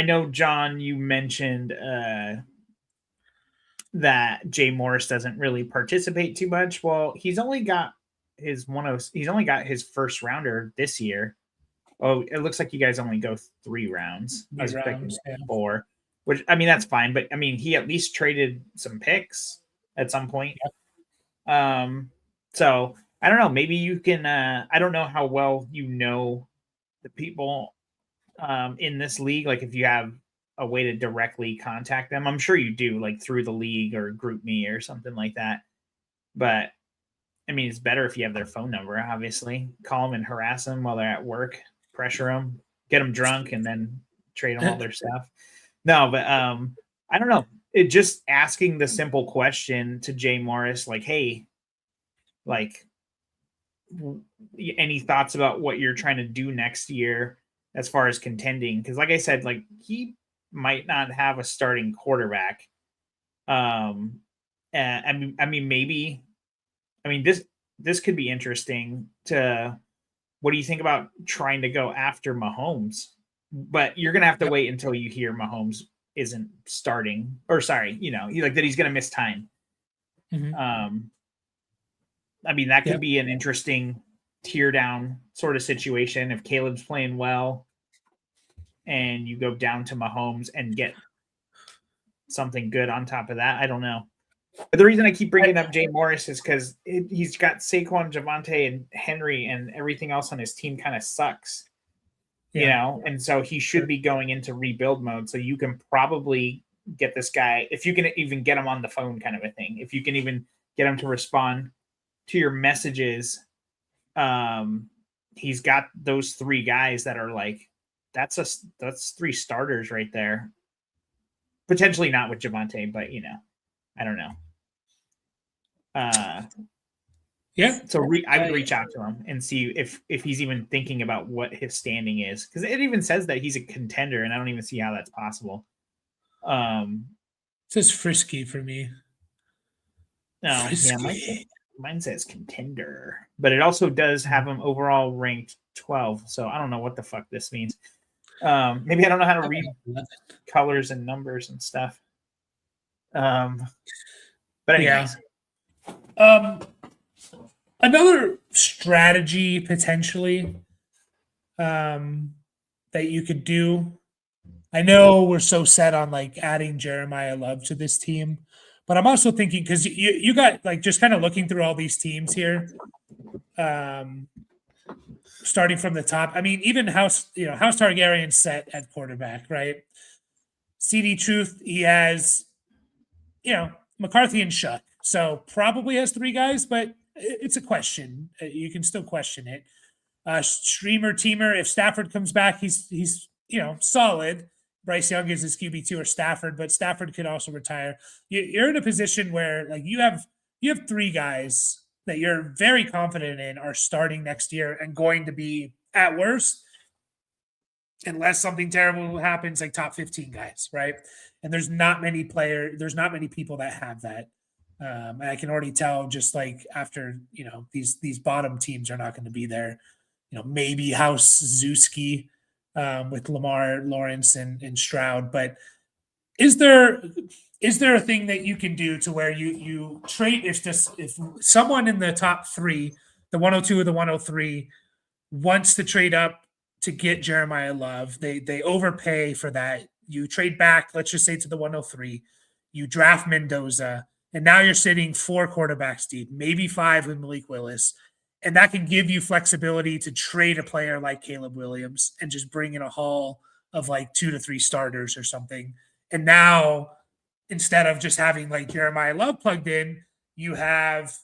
[SPEAKER 2] know, John, you mentioned that Jay Morris doesn't really participate too much. Well, he's only got his first rounder this year. Oh, it looks like you guys only go 3 rounds. I was expecting 4. Which, I mean, that's fine, but I mean, he at least traded some picks at some point. Yep. So I don't know. Maybe you can. I don't know how well the people in this league. Like, if you have a way to directly contact them, I'm sure you do, like through the league or Group Me or something like that. But I mean, it's better if you have their phone number. Obviously, call them and harass them while they're at work, pressure them, get them drunk, and then trade them all their stuff. No, but I don't know. It just asking the simple question to Jay Morris, like, hey, like, any thoughts about what you're trying to do next year as far as contending? Because, like I said, like he might not have a starting quarterback. And I mean, maybe. I mean, this could be interesting. What do you think about trying to go after Mahomes? But you're going to have to wait until you hear Mahomes isn't starting, or sorry, like that he's going to miss time.
[SPEAKER 1] Mm-hmm.
[SPEAKER 2] I mean, that could be an interesting tear down sort of situation if Caleb's playing well and you go down to Mahomes and get something good on top of that. I don't know. But the reason I keep bringing up Jay Morris is because he's got Saquon, Javonte, and Henry, and everything else on his team kind of sucks. And so he should be going into rebuild mode. So you can probably get this guy, if you can even get him on the phone, kind of a thing. If you can even get him to respond to your messages, he's got those 3 guys that are like, that's 3 starters right there. Potentially not with Javonte, but I don't know. So I would reach out to him and see if he's even thinking about what his standing is, because it even says that he's a contender, and I don't even see how that's possible.
[SPEAKER 1] It says frisky for me.
[SPEAKER 2] No, mine says contender, but it also does have him overall ranked 12. So I don't know what the fuck this means. Maybe I don't know how to read colors and numbers and stuff. But anyways.
[SPEAKER 1] Another strategy potentially that you could do. I know we're so set on like adding Jeremiah Love to this team, But I'm also thinking because you got like just kind of looking through all these teams here, starting from the top. I mean, even House Targaryen set at quarterback, right? CD Truth, he has, McCarthy and Shuck. So probably has three guys, but it's a question. You can still question it. Streamer Teamer, if Stafford comes back, he's solid. Bryce Young is his QB2 or Stafford, but Stafford could also retire. You're in a position where like you have three guys that you're very confident in are starting next year and going to be at worst, unless something terrible happens, like top 15 guys, right? And there's not many people that have that. And I can already tell just like after, these bottom teams are not going to be there. Maybe House Zuski with Lamar, Lawrence, and Stroud. But is there a thing that you can do to where you trade if someone in the top three, the 102 or the 103, wants to trade up to get Jeremiah Love, they overpay for that. You trade back, let's just say to the 103, you draft Mendoza, and now you're sitting 4 quarterbacks deep, maybe 5 with Malik Willis. And that can give you flexibility to trade a player like Caleb Williams and just bring in a haul of like 2 to 3 starters or something. And now, instead of just having like Jeremiah Love plugged in, you have,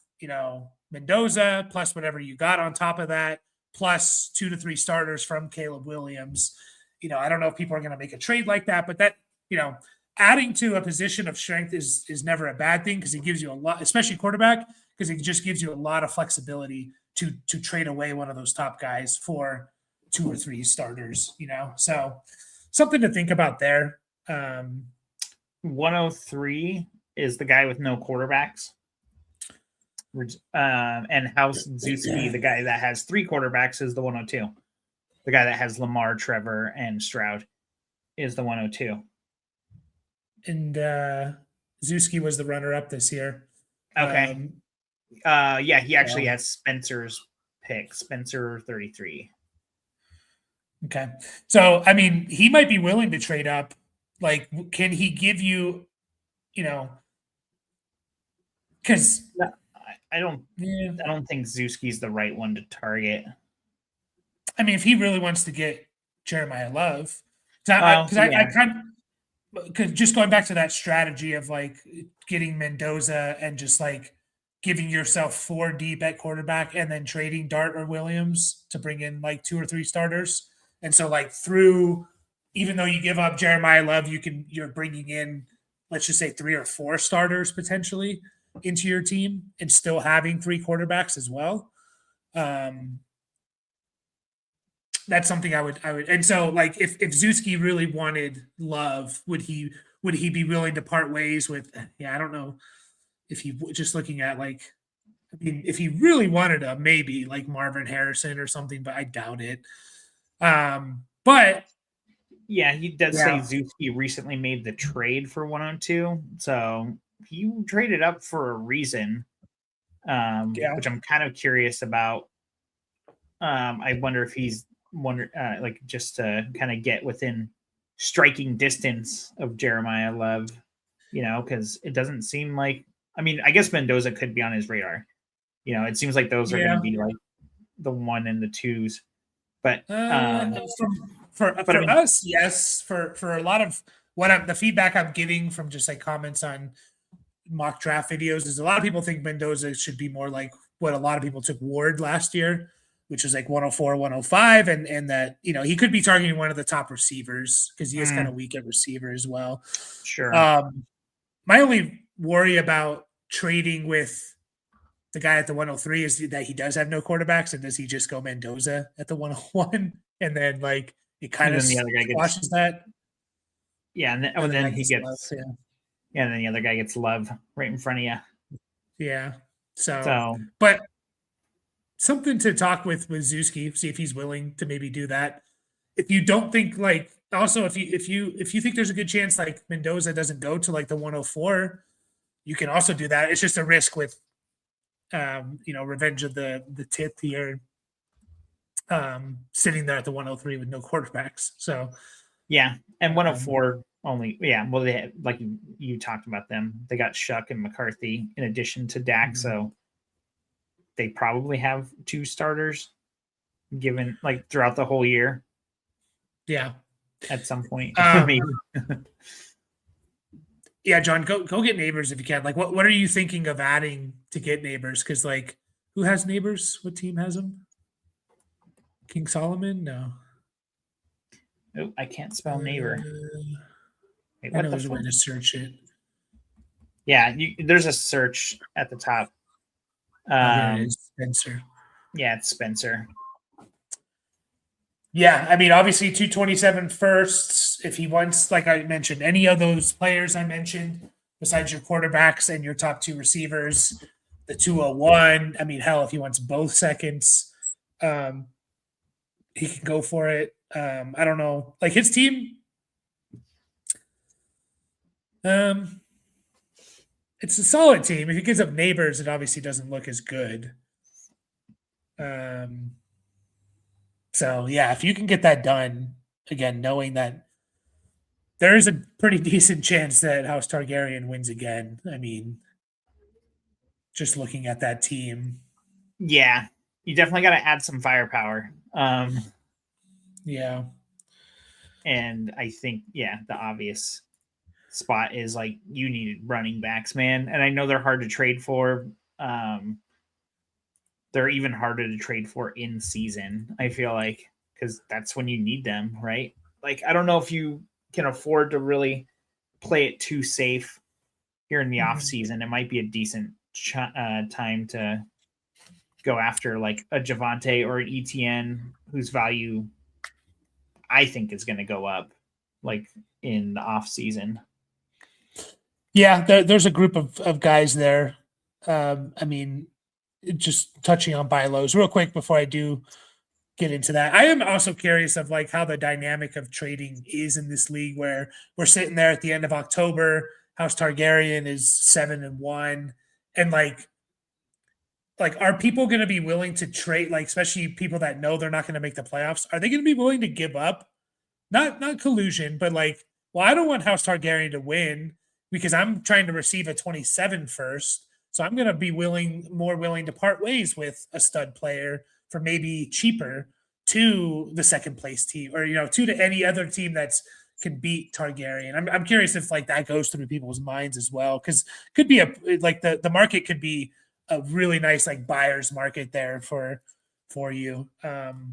[SPEAKER 1] Mendoza plus whatever you got on top of that, plus 2 to 3 starters from Caleb Williams. I don't know if people are going to make a trade like that, but that, adding to a position of strength is never a bad thing because it gives you a lot, especially quarterback, because it just gives you a lot of flexibility to trade away one of those top guys for 2 or 3 starters, So something to think about there.
[SPEAKER 2] 103 is the guy with no quarterbacks. And House Zuski, the guy that has 3 quarterbacks, is the 102. The guy that has Lamar, Trevor, and Stroud is the 102.
[SPEAKER 1] And Zuski was the runner-up this year.
[SPEAKER 2] Okay. Yeah, he actually has Spencer's pick, Spencer 33.
[SPEAKER 1] Okay. So, I mean, he might be willing to trade up. Like, can he give you, because
[SPEAKER 2] I don't think Zuski's the right one to target.
[SPEAKER 1] I mean, if he really wants to get Jeremiah Love, because just going back to that strategy of like getting Mendoza and just like giving yourself 4 deep at quarterback and then trading Dart or Williams to bring in like 2 or 3 starters. And so like even though you give up Jeremiah Love, you're bringing in, let's just say 3 or 4 starters potentially into your team and still having 3 quarterbacks as well. That's something I would, and so like if Zuski really wanted Love, would he be willing to part ways with? Yeah, I don't know if he just looking at like, I mean, if he really wanted to, maybe like Marvin Harrison or something, but I doubt it. But
[SPEAKER 2] yeah, he does say Zuski recently made the trade for 102, so he traded up for a reason, which I'm kind of curious about. I wonder if he's like just to kind of get within striking distance of Jeremiah Love, because it doesn't seem like. I mean, I guess Mendoza could be on his radar. It seems like those are going to be like the 1 and the 2s. But
[SPEAKER 1] for us, yes. For a lot of the feedback I'm getting from just like comments on mock draft videos is a lot of people think Mendoza should be more like what a lot of people took Ward last year, which was like 104, 105, and that he could be targeting one of the top receivers because he is kind of weak at receiver as well.
[SPEAKER 2] Sure.
[SPEAKER 1] My only worry about trading with the guy at the 103 is that he does have no quarterbacks, and does he just go Mendoza at the 101 and then like it kind of squashes that?
[SPEAKER 2] Yeah, and then he gets Love, and then the other guy gets Love right in front of you.
[SPEAKER 1] Yeah. So but something to talk with Zuski, see if he's willing to maybe do that. If you don't think like, also if you think there's a good chance like Mendoza doesn't go to like the 104, you can also do that. It's just a risk with revenge of the tip here, sitting there at the 103 with no quarterbacks. So
[SPEAKER 2] yeah, and 104 only, yeah. Well, they had, like you talked about them. They got Shuck and McCarthy in addition to Dak, so they probably have 2 starters given like throughout the whole year.
[SPEAKER 1] Yeah.
[SPEAKER 2] At some point,
[SPEAKER 1] Um,
[SPEAKER 2] maybe.
[SPEAKER 1] Yeah, John, go get Neighbors if you can. Like, what are you thinking of adding to get Neighbors? Because like, who has Neighbors? What team has them? King Solomon? No.
[SPEAKER 2] Oh, I can't spell neighbor. Wait,
[SPEAKER 1] I
[SPEAKER 2] what
[SPEAKER 1] know
[SPEAKER 2] the
[SPEAKER 1] there's a way
[SPEAKER 2] fuck?
[SPEAKER 1] to search it.
[SPEAKER 2] Yeah, there's a search at the top.
[SPEAKER 1] Oh, here it is, Spencer.
[SPEAKER 2] Yeah, it's Spencer.
[SPEAKER 1] Yeah, I mean, obviously 227 firsts. If he wants, like I mentioned, any of those players I mentioned, besides your quarterbacks and your top 2 receivers, the 201. I mean, hell, if he wants both seconds, he can go for it. I don't know. Like his team, it's a solid team. If he gives up Neighbors, it obviously doesn't look as good. So yeah, if you can get that done, again, knowing that there is a pretty decent chance that House Targaryen wins again. I mean, just looking at that team.
[SPEAKER 2] Yeah, you definitely got to add some firepower.
[SPEAKER 1] Yeah.
[SPEAKER 2] And I think, yeah, the obvious spot is like you need running backs, man. And I know they're hard to trade for. They're even harder to trade for in season, I feel like, because that's when you need them, right? Like, I don't know if you can afford to really play it too safe here in the off season. It might be a decent time to go after like a Javante or an ETN whose value I think is going to go up like in the off season.
[SPEAKER 1] Yeah, there's a group of guys there. I mean, just touching on buy lows real quick before I do get into that. I am also curious of like how the dynamic of trading is in this league where we're sitting there at the end of October. House Targaryen is 7-1. And like are people going to be willing to trade, like especially people that know they're not going to make the playoffs? Are they going to be willing to give up? Not collusion, but like, well, I don't want House Targaryen to win because I'm trying to receive a 27 first. So I'm going to be more willing to part ways with a stud player for maybe cheaper to the second place team or, to any other team that's can beat Targaryen. I'm curious if like that goes through people's minds as well. Cause could be like the market could be a really nice, like buyer's market there for you.
[SPEAKER 2] You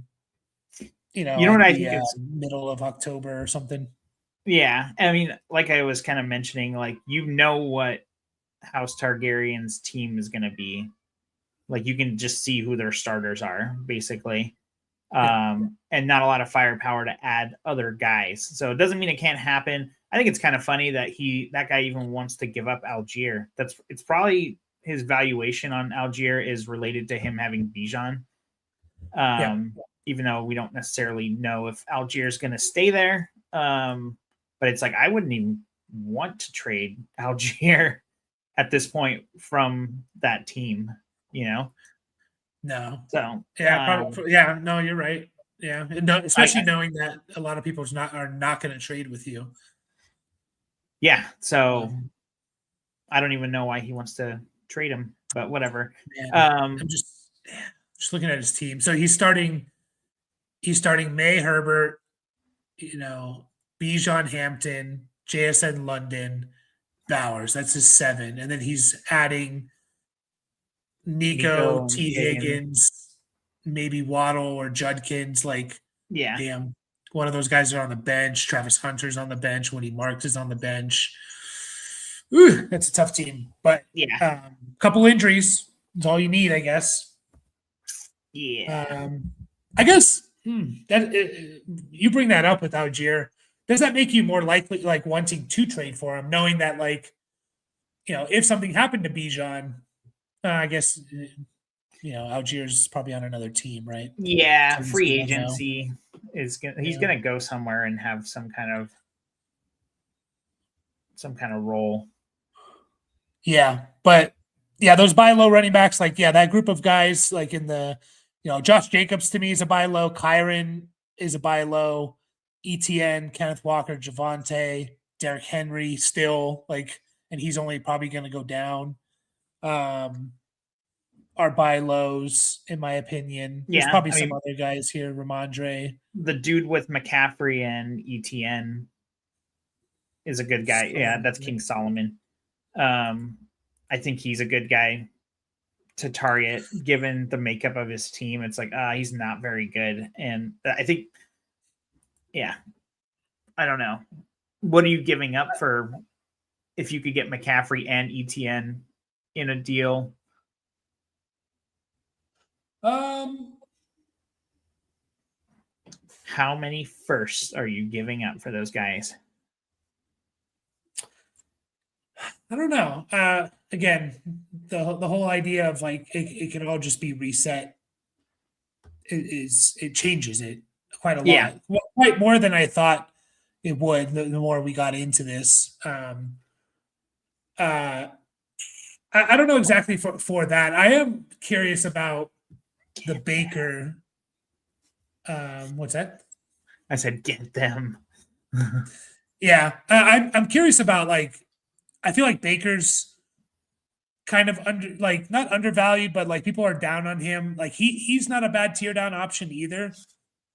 [SPEAKER 2] know what
[SPEAKER 1] at
[SPEAKER 2] I
[SPEAKER 1] the
[SPEAKER 2] think is
[SPEAKER 1] middle of October or something.
[SPEAKER 2] yeah. I mean, like I was kind of mentioning, like what House Targaryen's team is going to be. Like you can just see who their starters are, basically, and not a lot of firepower to add other guys. So it doesn't mean it can't happen. I think it's kind of funny that that guy even wants to give up Algier. It's probably his valuation on Algier is related to him having Bijan. Even though we don't necessarily know if Algier is going to stay there. But it's like I wouldn't even want to trade Algier at this point from that team,
[SPEAKER 1] No.
[SPEAKER 2] So
[SPEAKER 1] probably, no, you're right. Yeah, no, especially knowing that a lot of people are not going to trade with you.
[SPEAKER 2] Yeah, so I don't even know why he wants to trade him, but whatever.
[SPEAKER 1] I'm just looking at his team. So he's starting May Herbert, Bijan Hampton, JSN London, Bowers. That's his 7. And then he's adding Nico T. Higgins, maybe Waddle or Judkins. Like, damn, one of those guys are on the bench. Travis Hunter's on the bench. Woody Marks is on the bench. Ooh, that's a tough team. But a couple injuries is all you need, I guess.
[SPEAKER 2] Yeah.
[SPEAKER 1] I guess you bring that up with Algier. Does that make you more likely, like wanting to trade for him, knowing that, like, if something happened to Bijan, I guess, Algier's probably on another team, right?
[SPEAKER 2] Yeah, free agency is he's going to go somewhere and have some kind of role. Yeah,
[SPEAKER 1] but those buy low running backs, like that group of guys, like in the, Josh Jacobs to me is a buy low. Kyron is a buy low. ETN, Kenneth Walker, Javante, Derrick Henry still, like, and he's only probably going to go down. Are buy lows, in my opinion. There's
[SPEAKER 2] Yeah,
[SPEAKER 1] probably
[SPEAKER 2] I
[SPEAKER 1] some
[SPEAKER 2] mean,
[SPEAKER 1] other guys here, Ramondre.
[SPEAKER 2] the dude with McCaffrey and ETN is a good guy. Yeah, that's King Solomon. I think he's a good guy to target given the makeup of his team. It's like, he's not very good. And I think, yeah, I don't know. What are you giving up for if you could get McCaffrey and ETN in a deal? How many firsts are you giving up for those guys?
[SPEAKER 1] I don't know. Again, the whole idea of like it can all just be reset is it changes it quite a
[SPEAKER 2] Yeah.
[SPEAKER 1] lot, quite more than I thought it would. The more we got into this, I don't know exactly for that. I am curious about the Baker. What's that?
[SPEAKER 2] I said, get them.
[SPEAKER 1] Yeah, I'm curious about like. I feel like Baker's kind of not undervalued, but like people are down on him. Like he's not a bad tier down option either.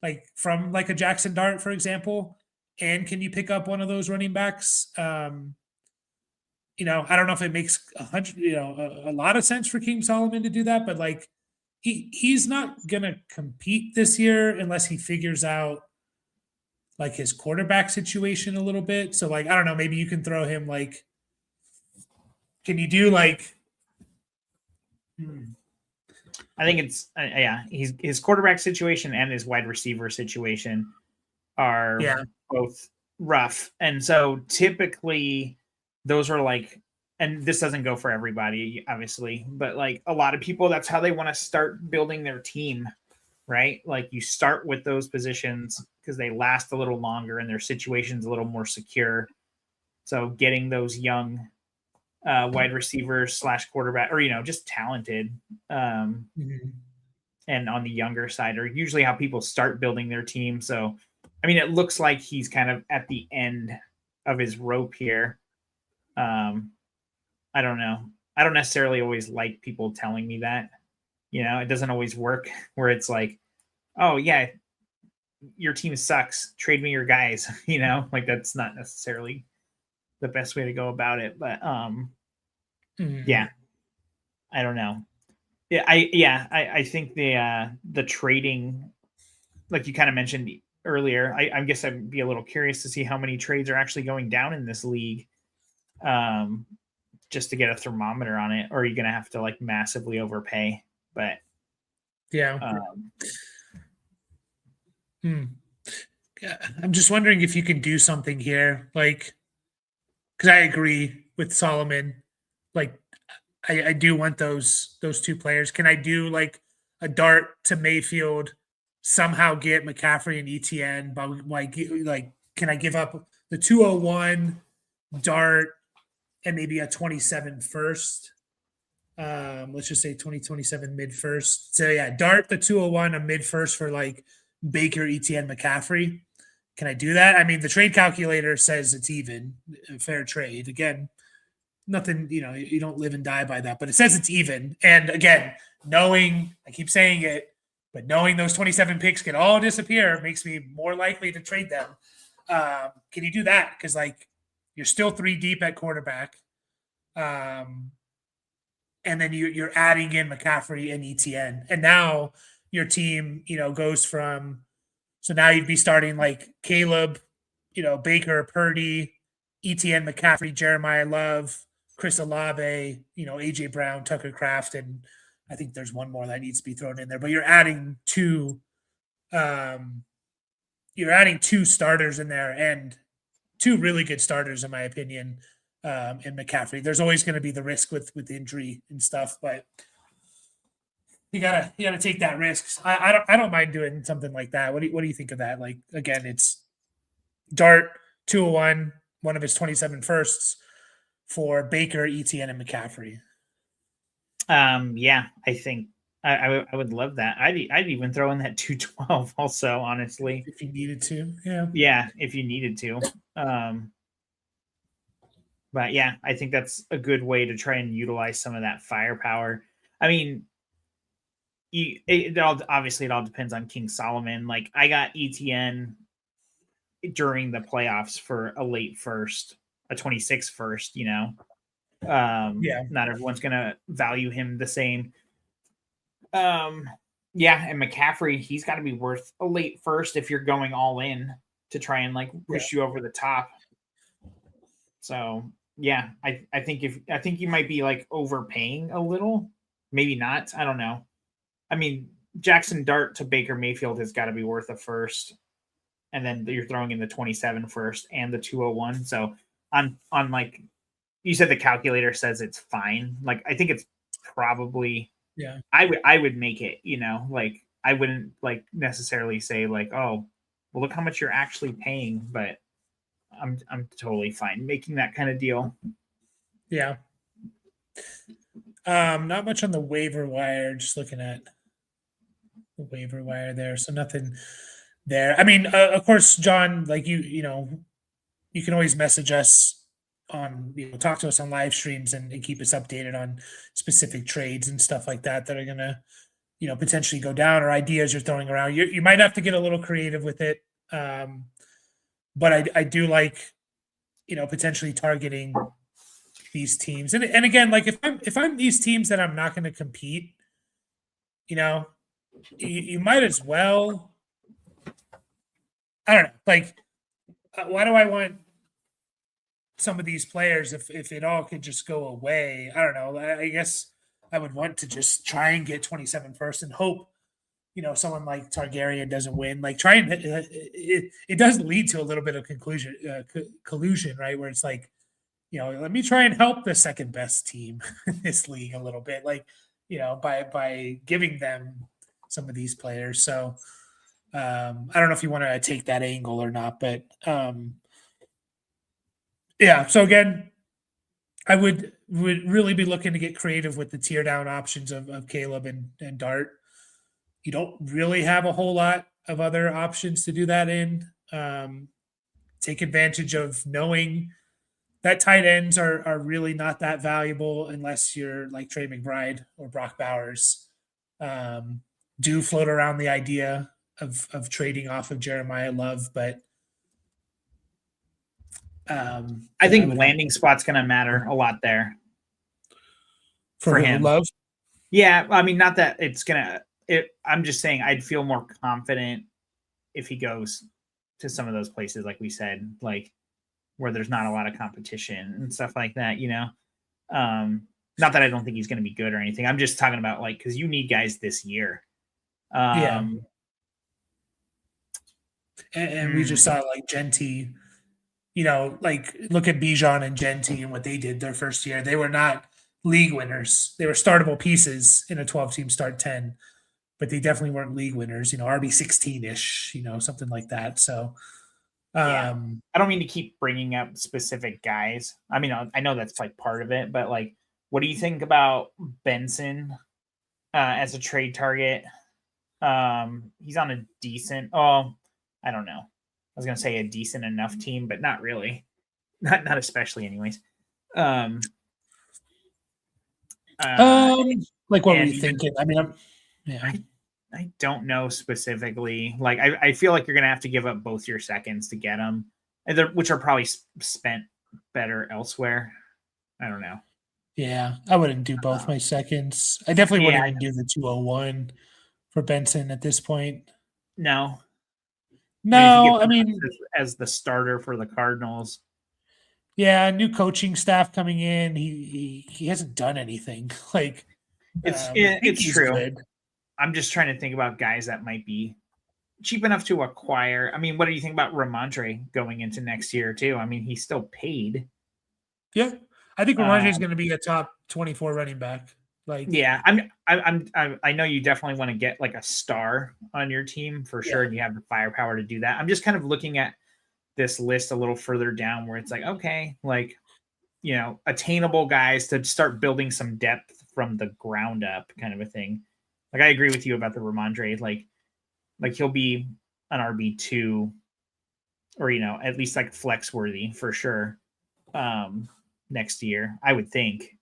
[SPEAKER 1] Like from like a Jackson Dart, for example. And can you pick up one of those running backs? I don't know if it makes a lot of sense for King Solomon to do that, but like he's not gonna compete this year unless he figures out like his quarterback situation a little bit. So like I don't know, maybe you can throw him like. Can you do like?
[SPEAKER 2] I think it's his quarterback situation and his wide receiver situation are both rough, and so typically those are like, and this doesn't go for everybody, obviously, but like a lot of people, that's how they want to start building their team, right? Like you start with those positions because they last a little longer and their situation's a little more secure. So getting those young wide receivers / quarterback, or just talented, and on the younger side are usually how people start building their team. So, I mean, it looks like he's kind of at the end of his rope here. I don't know. I don't necessarily always like people telling me that. It doesn't always work where it's like, oh yeah, your team sucks. Trade me your guys. Like that's not necessarily the best way to go about it. But yeah, I don't know. Yeah, I think the trading, like you kind of mentioned earlier, I guess I'd be a little curious to see how many trades are actually going down in this league, just to get a thermometer on it, or are you going to have to like massively overpay? But
[SPEAKER 1] yeah. I'm just wondering if you can do something here, like, because I agree with Solomon. Like, I do want those two players. Can I do like a dart to Mayfield, somehow get McCaffrey and ETN, but like can I give up the 201 dart and maybe a 27 first? Let's just say 2027 mid first. So yeah, dart the 201, a mid first for like Baker, ETN, McCaffrey. Can I do that? I mean, the trade calculator says it's even, a fair trade. Again, nothing, you don't live and die by that, but it says it's even. And again, I keep saying it, but knowing those 27 picks can all disappear makes me more likely to trade them. Can you do that? Because like you're still 3 deep at quarterback. And then you're adding in McCaffrey and ETN. And now your team, goes from, so now you'd be starting like Caleb, Baker, Purdy, ETN, McCaffrey, Jeremiah Love, Chris Olave, AJ Brown, Tucker Kraft, and I think there's one more that needs to be thrown in there. But you're adding two starters in there, and 2 really good starters, in my opinion, in McCaffrey. There's always going to be the risk with injury and stuff, but you gotta take that risk. I don't mind doing something like that. What do you think of that? Like again, it's dart 201, one of his 27 firsts for Baker, ETN, and McCaffrey.
[SPEAKER 2] Yeah, I think I would love that. I'd even throw in that 212 also, honestly.
[SPEAKER 1] If you needed to,
[SPEAKER 2] yeah, if you needed to. But yeah, I think that's a good way to try and utilize some of that firepower. I mean, obviously it all depends on King Solomon. Like I got ETN during the playoffs for a late first, a 26 first,
[SPEAKER 1] Yeah.
[SPEAKER 2] not everyone's gonna value him the same. Yeah, and McCaffrey, he's got to be worth a late first if you're going all in to try and like push you over the top. So yeah, I think you might be like overpaying a little, maybe not. I don't know. I mean, Jackson Dart to Baker Mayfield has got to be worth a first, and then you're throwing in the 27 first and the 201. So on like you said, the calculator says it's fine. Like I think it's probably
[SPEAKER 1] Yeah.
[SPEAKER 2] I would make it. Like I wouldn't like necessarily say like, oh, well, look how much you're actually paying, but I'm totally fine making that kind of deal.
[SPEAKER 1] Yeah. Not much on the waiver wire. Just looking at the waiver wire there, so nothing there. I mean, of course, John, like you can always message us on, talk to us on live streams and keep us updated on specific trades and stuff like that are gonna, potentially go down, or ideas you're throwing around. You might have to get a little creative with it, but I do like, potentially targeting these teams. And again, like if I'm these teams that I'm not going to compete, you might as well. I don't know. Like, why do I want some of these players if it all could just go away? I don't know. I guess I would want to just try and get 27 first and hope, someone like Targaryen doesn't win. Like, try and it does lead to a little bit of collusion, right? Where it's like, let me try and help the second best team in this league a little bit, like, by giving them some of these players. So I don't know if you want to take that angle or not, but yeah. So again, I would really be looking to get creative with the tear down options of Caleb and Dart. You don't really have a whole lot of other options to do that in. Take advantage of knowing that tight ends are really not that valuable unless you're like Trey McBride or Brock Bowers. Do float around the idea of trading off of Jeremiah Love, but
[SPEAKER 2] I think landing spot's going to matter a lot there
[SPEAKER 1] for him. Love.
[SPEAKER 2] Yeah, I mean, not that it's gonna. I'm just saying, I'd feel more confident if he goes to some of those places, like we said, like where there's not a lot of competition and stuff like that. Not that I don't think he's going to be good or anything. I'm just talking about like because you need guys this year.
[SPEAKER 1] And we just saw like Genty. Like look at Bijan and Genty and what they did their first year. They were not league winners. They were startable pieces in a 12-team start 10, but they definitely weren't league winners, RB 16-ish, something like that. So
[SPEAKER 2] I don't mean to keep bringing up specific guys. I mean, I know that's like part of it, but like, what do you think about Benson as a trade target? He's on a decent, I don't know. I was going to say a decent enough team, but not really. Not especially anyways.
[SPEAKER 1] Like what were you thinking? I mean,
[SPEAKER 2] I don't know specifically. Like, I feel like you're going to have to give up both your seconds to get them, which are probably spent better elsewhere. I don't know.
[SPEAKER 1] Yeah, I wouldn't do both my seconds. I definitely wouldn't even do the 201 for Benson at this point.
[SPEAKER 2] No.
[SPEAKER 1] No, I mean,
[SPEAKER 2] as the starter for the Cardinals.
[SPEAKER 3] Yeah, new coaching staff coming in. He hasn't done anything. Like
[SPEAKER 2] it's true. Good. I'm just trying to think about guys that might be cheap enough to acquire. I mean, what do you think about Ramondre going into next year too? I mean, he's still paid.
[SPEAKER 3] Yeah, I think Ramondre is going to be a top 24 running back. Like,
[SPEAKER 2] yeah, I know you definitely want to get like a star on your team for sure, and you have the firepower to do that. I'm just kind of looking at this list a little further down where it's like, okay, like, you know, attainable guys to start building some depth from the ground up kind of a thing. Like, I agree with you about the Ramondre. Like he'll be an RB2 or, you know, at least like flex worthy for sure. next year, I would think.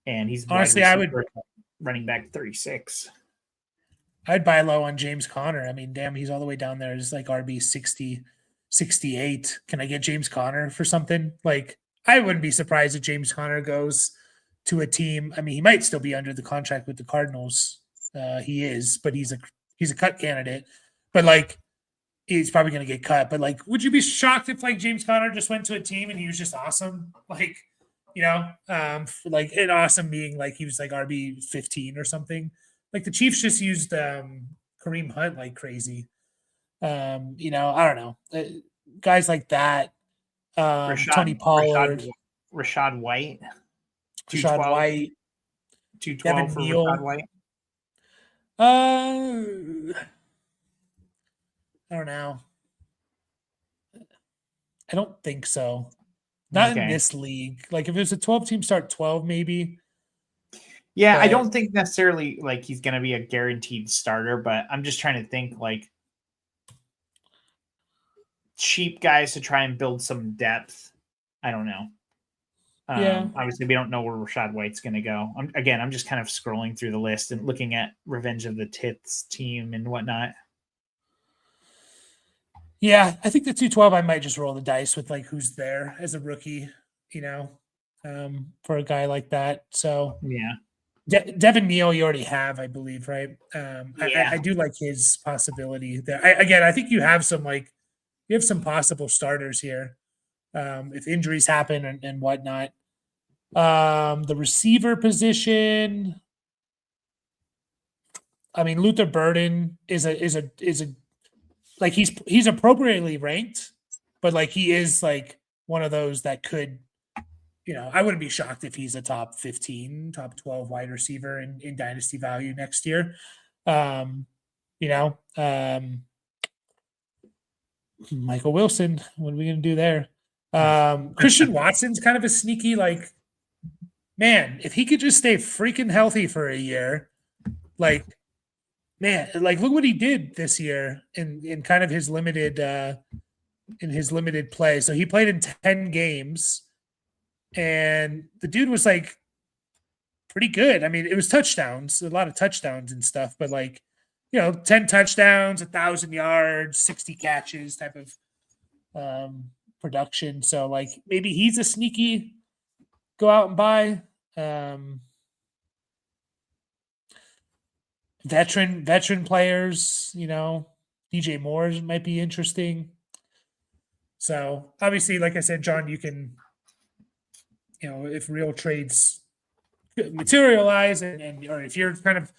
[SPEAKER 2] And he's
[SPEAKER 1] Honestly, I would
[SPEAKER 2] running back 36.
[SPEAKER 1] I'd buy low on James Conner. I mean, damn, he's all the way down there. It's like RB 60, 68. Can I get James Conner for something? Like, I wouldn't be surprised if James Conner goes to a team. I mean, he might still be under the contract with the Cardinals. He is, but he's a cut candidate. But like, he's probably going to get cut. But like, would you be shocked if like James Conner just went to a team and he was just awesome? Like, like an awesome being like he was like RB 15 or something. Like the Chiefs just used Kareem Hunt like crazy. I don't know. Guys like that. Tony Pollard.
[SPEAKER 2] Rashad White.
[SPEAKER 1] Rashad White.
[SPEAKER 2] 212 for
[SPEAKER 1] Neal.
[SPEAKER 2] Rashad White.
[SPEAKER 1] I don't know. I don't think so. Not in this league. Like if it was a 12-team start 12, maybe.
[SPEAKER 2] Yeah, I don't think necessarily like he's going to be a guaranteed starter, but I'm just trying to think like cheap guys to try and build some depth. I don't know. Obviously, we don't know where Rashad White's going to go. I'm just kind of scrolling through the list and looking at Revenge of the Tits team and whatnot.
[SPEAKER 1] Yeah, I think the 212, I might just roll the dice with like who's there as a rookie, for a guy like that. So
[SPEAKER 2] yeah.
[SPEAKER 1] Devin Neal, you already have, I believe, right? I do like his possibility there. I think you have some possible starters here if injuries happen and whatnot. The receiver position, I mean, Luther Burden is a like he's appropriately ranked, but like he is like one of those that could. I wouldn't be shocked if he's a top 15, top 12 wide receiver in dynasty value next year. Michael Wilson, what are we going to do there? Christian Watson's kind of a sneaky, like, man, if he could just stay freaking healthy for a year, like, man, like look what he did this year in kind of his limited play. So he played in 10 games. And the dude was like pretty good. I mean, it was touchdowns, a lot of touchdowns and stuff, but like, 10 touchdowns, 1,000 yards, 60 catches type of production. So like maybe he's a sneaky go out and buy. Veteran players, DJ Moore might be interesting. So obviously, like I said, John, you can, if real trades materialize and or if you're kind of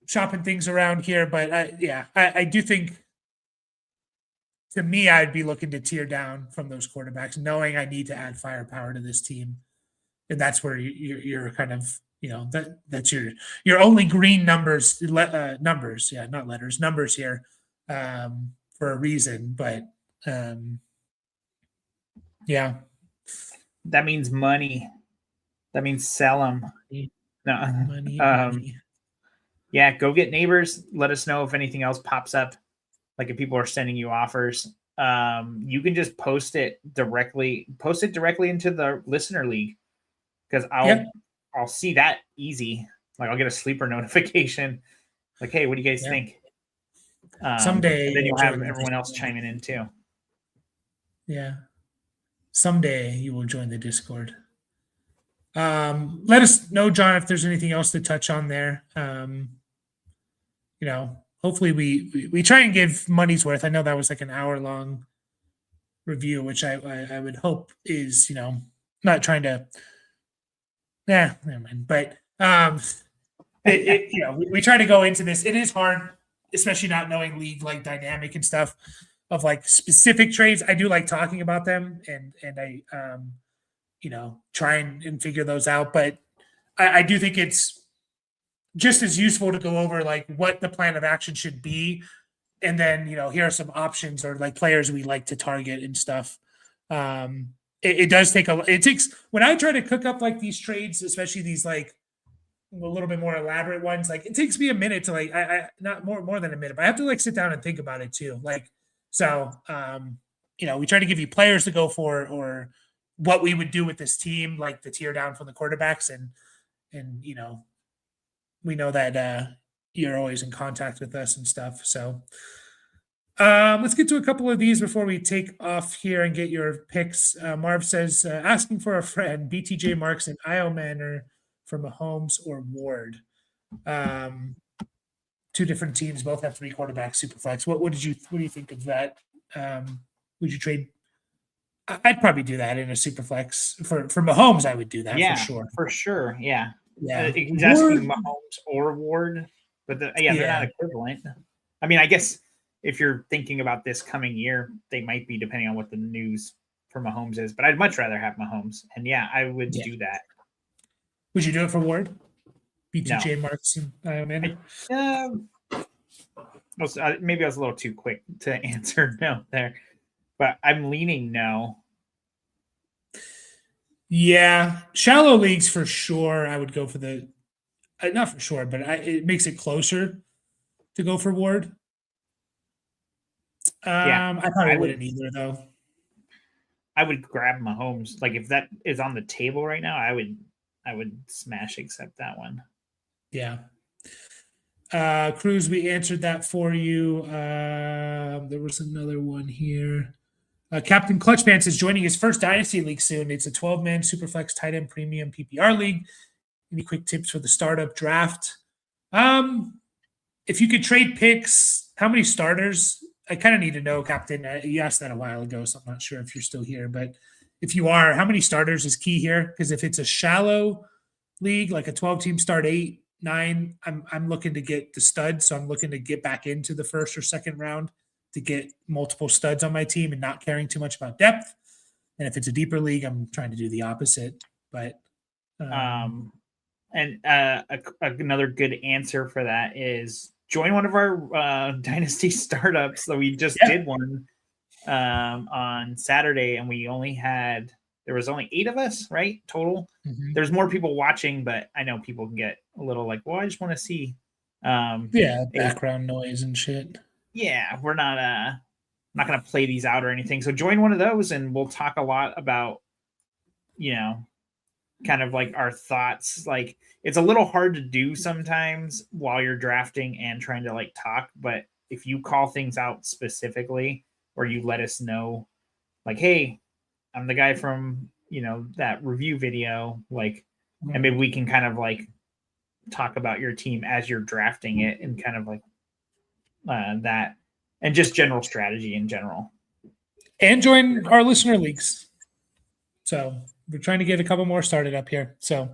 [SPEAKER 1] shopping things around here, but I do think to me, I'd be looking to tear down from those quarterbacks, knowing I need to add firepower to this team. And that's where you're kind of, that's your only green numbers, numbers. Yeah. Not letters, numbers here for a reason, but yeah.
[SPEAKER 2] That means money. That means sell them. No.
[SPEAKER 1] Money.
[SPEAKER 2] Yeah, go get neighbors. Let us know if anything else pops up. Like if people are sending you offers, you can just post it directly into the listener league because I'll see that easy. Like I'll get a sleeper notification. Like, hey, what do you guys think?
[SPEAKER 1] Someday,
[SPEAKER 2] and then you'll have everyone else chiming in too.
[SPEAKER 1] Yeah. Someday you will join the Discord. Let us know, John, if there's anything else to touch on there. Hopefully we try and give money's worth. I know that was like an hour-long review, which I would hope is, not trying to. Never mind. But we try to go into this. It is hard, especially not knowing league like dynamic and stuff of like specific trades. I do like talking about them and I try and figure those out. But I do think it's just as useful to go over like what the plan of action should be. And then, here are some options or like players we like to target and stuff. It does take it takes when I try to cook up like these trades, especially these like a little bit more elaborate ones, like it takes me a minute to like, I not more than a minute, but I have to like sit down and think about it too. Like, so, we try to give you players to go for or what we would do with this team, like the tear down from the quarterbacks, and we know that you're always in contact with us and stuff. So let's get to a couple of these before we take off here and get your picks. Marv says, asking for a friend, BTJ Marks and Io Manor for Mahomes or Ward. Two different teams, both have 3 quarterbacks, Superflex. What do you think of that? Would you trade? I'd probably do that in a Superflex for Mahomes. I would do that for sure.
[SPEAKER 2] For sure. Yeah.
[SPEAKER 1] Yeah.
[SPEAKER 2] He's asking Mahomes or Ward, but they're not equivalent. I mean, I guess if you're thinking about this coming year, they might be, depending on what the news for Mahomes is. But I'd much rather have Mahomes, and I would do that.
[SPEAKER 1] Would you do it for Ward? BTJ Marks and Io Manor?
[SPEAKER 2] Maybe I was a little too quick to answer no there, but I'm leaning no.
[SPEAKER 1] Yeah, shallow leagues for sure. I would go for the, not for sure, but it makes it closer to go for Ward. I probably wouldn't either, though.
[SPEAKER 2] I would grab Mahomes. Like if that is on the table right now, I would smash accept that one.
[SPEAKER 1] Yeah. Cruz, we answered that for you. There was another one here. Captain Clutchpants is joining his first Dynasty League soon. It's a 12-man Superflex tight end premium PPR league. Any quick tips for the startup draft? If you could trade picks, how many starters? I kind of need to know, Captain. You asked that a while ago, so I'm not sure if you're still here. But if you are, how many starters is key here? Because if it's a shallow league, like a 12-team start 8, 9, I'm looking to get the studs. So I'm looking to get back into the first or second round to get multiple studs on my team and not caring too much about depth. And if it's a deeper league, I'm trying to do the opposite. But
[SPEAKER 2] another good answer for that is join one of our Dynasty startups. So we just did one on Saturday, and there was only 8 of us, right? Total.
[SPEAKER 1] Mm-hmm.
[SPEAKER 2] There's more people watching, but I know people can get a little like, well, I just want to see.
[SPEAKER 1] Background noise and shit.
[SPEAKER 2] Yeah, we're not going to play these out or anything. So join one of those, and we'll talk a lot about, kind of like our thoughts. Like it's a little hard to do sometimes while you're drafting and trying to like talk. But if you call things out specifically, or you let us know, like, hey, I'm the guy from, that review video, like, and maybe we can kind of like talk about your team as you're drafting it and kind of like that, and just general strategy in general.
[SPEAKER 1] And join our listener leagues. So we're trying to get a couple more started up here. So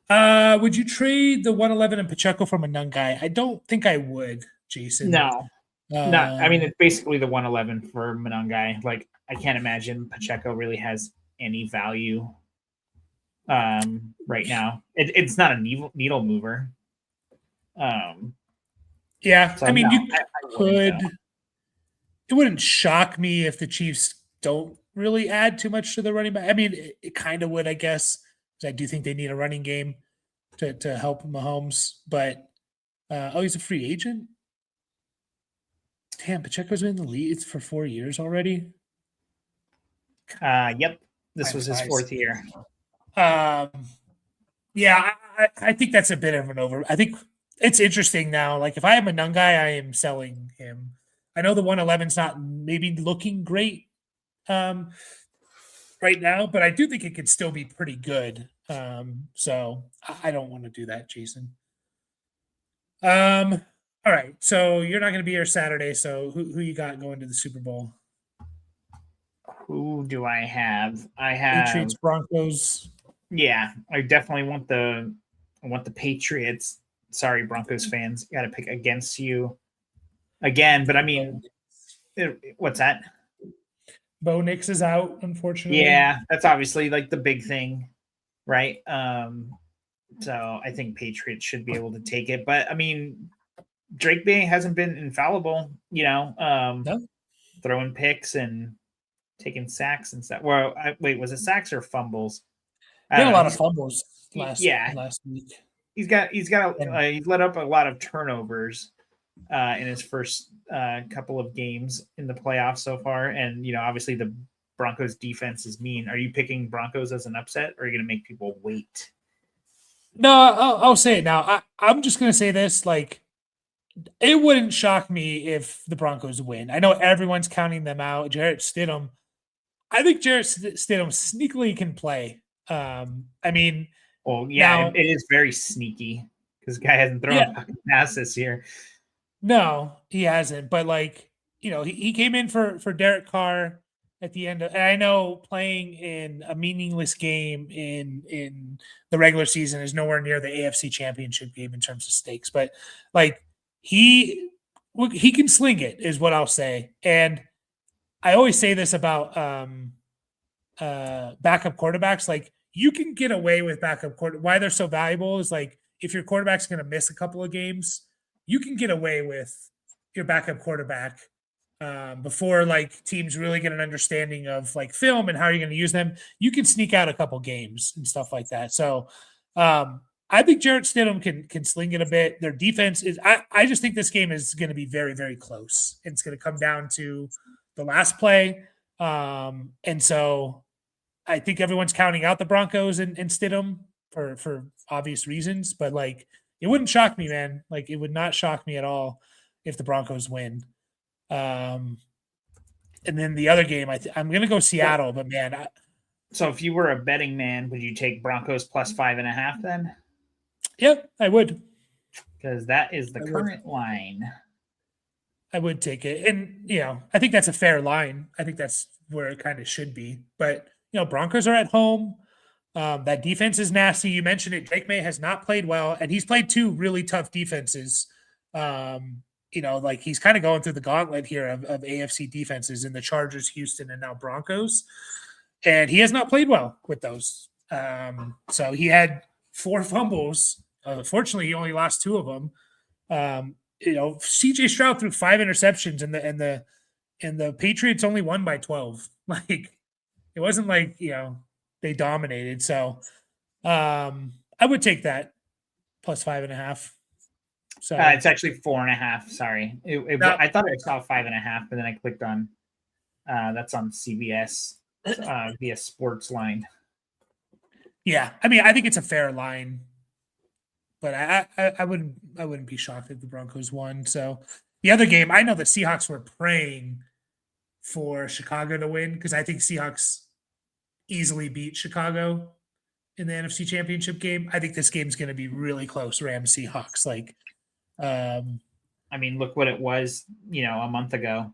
[SPEAKER 1] would you trade the 111 and Pacheco from a Nunn guy? I don't think I would, Jason.
[SPEAKER 2] No. I mean, it's basically the 111 for Manon guy. Like, I can't imagine Pacheco really has any value right now. It's not a needle mover.
[SPEAKER 1] Yeah,
[SPEAKER 2] so
[SPEAKER 1] I mean,
[SPEAKER 2] no,
[SPEAKER 1] you could. It wouldn't shock me if the Chiefs don't really add too much to the running back. I mean, it kind of would, I guess, because I do think they need a running game to help Mahomes. But he's a free agent. Damn, Pacheco's been in the league for 4 years already.
[SPEAKER 2] Yep, this was his 4th year.
[SPEAKER 1] Yeah, I think that's a bit of an over. I think it's interesting now. Like if I am a Nunn guy, I am selling him. I know the 111's not maybe looking great right now, but I do think it could still be pretty good. So I don't want to do that, Jason. All right, so you're not going to be here Saturday. So who you got going to the Super Bowl?
[SPEAKER 2] Who do I have? I have
[SPEAKER 1] Patriots, Broncos.
[SPEAKER 2] Yeah, I definitely want the Patriots. Sorry, Broncos fans, got to pick against you again. But I mean, what's that?
[SPEAKER 1] Bo Nix is out, unfortunately.
[SPEAKER 2] Yeah, that's obviously like the big thing, right? So I think Patriots should be able to take it. But I mean, Drake May hasn't been infallible,
[SPEAKER 1] No.
[SPEAKER 2] throwing picks and taking sacks and stuff. Well, wait, was it sacks or fumbles?
[SPEAKER 1] He had a lot of fumbles last week.
[SPEAKER 2] He's let up a lot of turnovers in his first couple of games in the playoffs so far, and obviously the Broncos defense is mean. Are you picking Broncos as an upset, or are you going to make people wait?
[SPEAKER 1] No, I'll say it now. I'm just gonna say this: like, it wouldn't shock me if the Broncos win. I know everyone's counting them out. Jarrett Stidham. I think Jarrett Stidham sneakily can play. I mean,
[SPEAKER 2] Well, yeah,
[SPEAKER 1] now,
[SPEAKER 2] it is very sneaky because guy hasn't thrown
[SPEAKER 1] Yeah.
[SPEAKER 2] a fucking pass this year.
[SPEAKER 1] no, he hasn't. But like, he came in for Derek Carr at the end of, and I know playing in a meaningless game in the regular season is nowhere near the AFC Championship game in terms of stakes, but like he can sling it is what I'll say. And I always say this about backup quarterbacks. Like, you can get away with backup quarter. Why they're so valuable is like, if your quarterback's going to miss a couple of games, you can get away with your backup quarterback before like teams really get an understanding of like film and how you're going to use them. You can sneak out a couple games and stuff like that. So I think Jarrett Stidham can sling it a bit. Their defense is. I just think this game is going to be very, very close. It's going to come down to the last play, and so I think everyone's counting out the Broncos and Stidham for obvious reasons. But like, it wouldn't shock me, man. Like, it would not shock me at all if the Broncos win. And then the other game, I'm going to go Seattle, but man.
[SPEAKER 2] So if you were a betting man, would you take Broncos plus 5.5 then?
[SPEAKER 1] Yep, I would.
[SPEAKER 2] Because that is the current line.
[SPEAKER 1] I would take it. And, I think that's a fair line. I think that's where it kind of should be. But, Broncos are at home. That defense is nasty. You mentioned it. Drake May has not played well, and he's played two really tough defenses. Like, he's kind of going through the gauntlet here of AFC defenses in the Chargers, Houston, and now Broncos. And he has not played well with those. So he had 4 fumbles. Fortunately, he only lost 2 of them. CJ Stroud threw 5 interceptions, and the Patriots only won by 12. Like, it wasn't like, they dominated. So I would take that plus 5.5. So
[SPEAKER 2] it's actually 4.5. Sorry. I thought I saw 5.5, but then I clicked on that's on CBS via Sports Line.
[SPEAKER 1] Yeah. I mean, I think it's a fair line, but I wouldn't be shocked if the Broncos won. So the other game, I know the Seahawks were praying for Chicago to win because I think Seahawks easily beat Chicago in the NFC Championship game. I think this game's going to be really close. Rams Seahawks. Like,
[SPEAKER 2] I mean, look what it was, a month ago.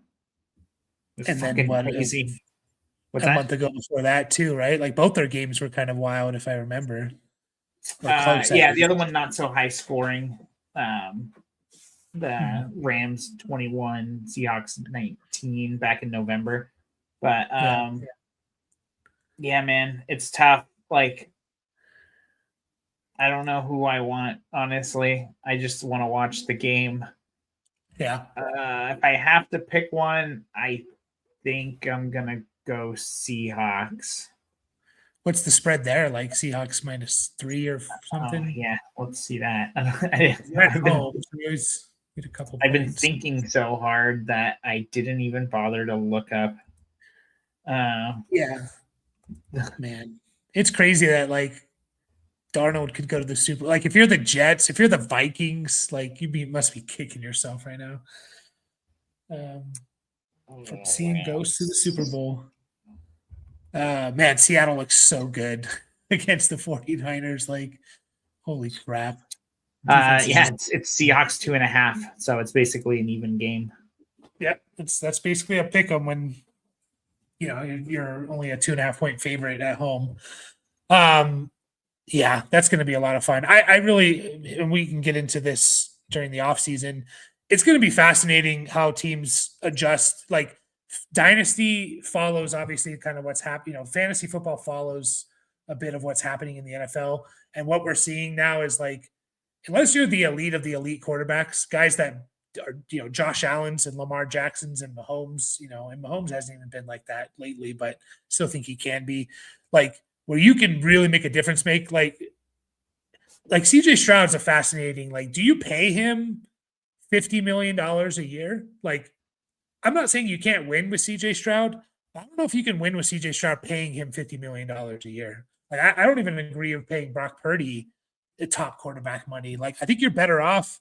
[SPEAKER 2] It was
[SPEAKER 1] and
[SPEAKER 2] fucking
[SPEAKER 1] then
[SPEAKER 2] crazy.
[SPEAKER 1] What's a month ago before that too, right? Like, both their games were kind of wild, if I remember.
[SPEAKER 2] The other one not so high scoring. The Rams 21, Seahawks 19 back in November. But yeah, man, it's tough. Like, I don't know who I want, honestly. I just want to watch the game.
[SPEAKER 1] Yeah.
[SPEAKER 2] If I have to pick one, I think I'm gonna go Seahawks.
[SPEAKER 1] What's the spread there? Like, Seahawks -3 or something?
[SPEAKER 2] Yeah, let's see that. I've been thinking so hard that I didn't even bother to look up.
[SPEAKER 1] Yeah. Man, it's crazy that like Darnold could go to the Super. Like, if you're the Jets, if you're the Vikings, like, must be kicking yourself right now. From seeing ghosts to the Super Bowl. Man, Seattle looks so good against the 49ers. Like, holy crap.
[SPEAKER 2] It's Seahawks 2.5, so it's basically an even game.
[SPEAKER 1] Yep, that's basically a pick 'em when you're only a 2.5 point favorite at home. Yeah, that's going to be a lot of fun. I really, and we can get into this during the offseason. It's going to be fascinating how teams adjust. Like, Dynasty follows obviously kind of what's happening. Fantasy football follows a bit of what's happening in the NFL. And what we're seeing now is like, unless you're the elite of the elite quarterbacks, guys that are, Josh Allen's and Lamar Jackson's and Mahomes, and Mahomes hasn't even been like that lately, but still think he can be, like, where you can really make a difference. Like CJ Stroud's a fascinating, like, do you pay him $50 million a year? Like, I'm not saying you can't win with CJ Stroud, I don't know if you can win with CJ Stroud paying him $50 million a year. Like, I don't even agree with paying Brock Purdy the top quarterback money. Like, I think you're better off.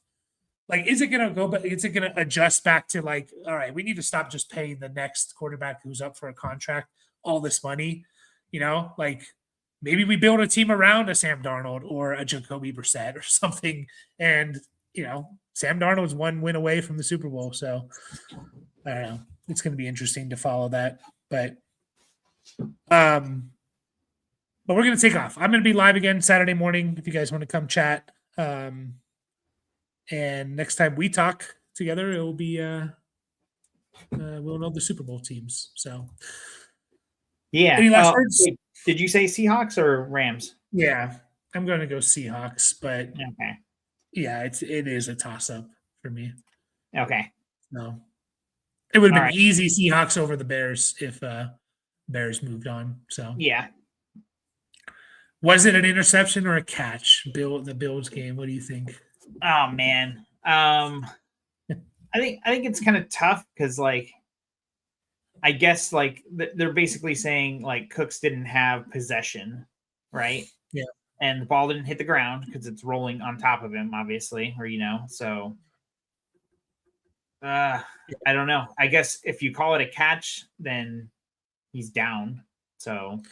[SPEAKER 1] Like, is it going to go, but is it going to adjust back to like, all right, we need to stop just paying the next quarterback who's up for a contract all this money, like maybe we build a team around a Sam Darnold or a Jacoby Brissett or something. And, Sam Darnold's one win away from the Super Bowl. So I don't know. It's going to be interesting to follow that, but we're going to take off. I'm going to be live again Saturday morning if you guys want to come chat. And next time we talk together, it will be we'll know the Super Bowl teams. So
[SPEAKER 2] yeah.
[SPEAKER 1] Any last words?
[SPEAKER 2] Wait, did you say Seahawks or Rams?
[SPEAKER 1] Yeah, I'm going to go Seahawks, but
[SPEAKER 2] Okay.
[SPEAKER 1] yeah, it is a toss up for me.
[SPEAKER 2] Okay.
[SPEAKER 1] No, it would have been
[SPEAKER 2] All right.
[SPEAKER 1] easy Seahawks over the Bears if Bears moved on. So
[SPEAKER 2] Yeah.
[SPEAKER 1] was it an interception or a catch? The Bills game. What do you think?
[SPEAKER 2] Oh man. I think it's kind of tough because like I guess like they're basically saying like Cooks didn't have possession, right?
[SPEAKER 1] Yeah.
[SPEAKER 2] And the ball didn't hit the ground because it's rolling on top of him, obviously, or so. I don't know. I guess if you call it a catch, then he's down. So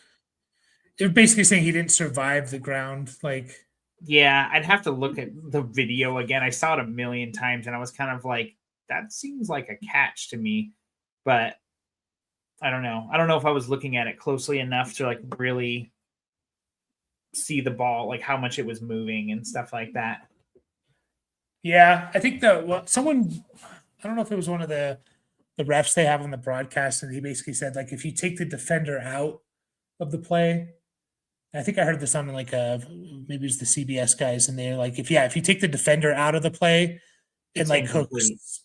[SPEAKER 1] they're basically saying he didn't survive the ground. Like,
[SPEAKER 2] yeah, I'd have to look at the video again. I saw it a million times, and I was kind of like, that seems like a catch to me, but I don't know. I don't know if I was looking at it closely enough to like really see the ball, like how much it was moving and stuff like that.
[SPEAKER 1] yeah, I think someone, I don't know if it was one of the refs they have on the broadcast, and he basically said like if you take the defender out of the play, I think I heard this on like maybe it was the CBS guys, and they're like if you take the defender out of the play and like Hooks,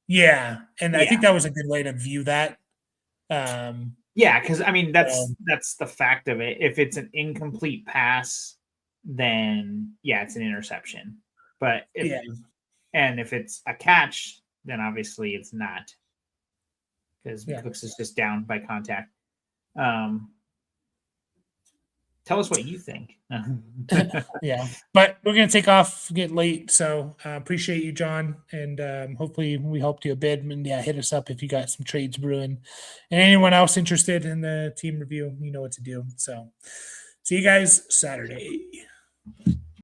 [SPEAKER 1] yeah, and I think that was a good way to view that.
[SPEAKER 2] Yeah, because I mean that's the fact of it. If it's an incomplete pass, then yeah, it's an interception. But if it's a catch, then obviously it's not, because Cooks is just down by contact. Tell us what you think.
[SPEAKER 1] Yeah, but we're gonna take off, get late, so appreciate you, John, and hopefully we helped you a bit. And yeah, hit us up if you got some trades brewing, and anyone else interested in the team review, you know what to do. So see you guys Saturday.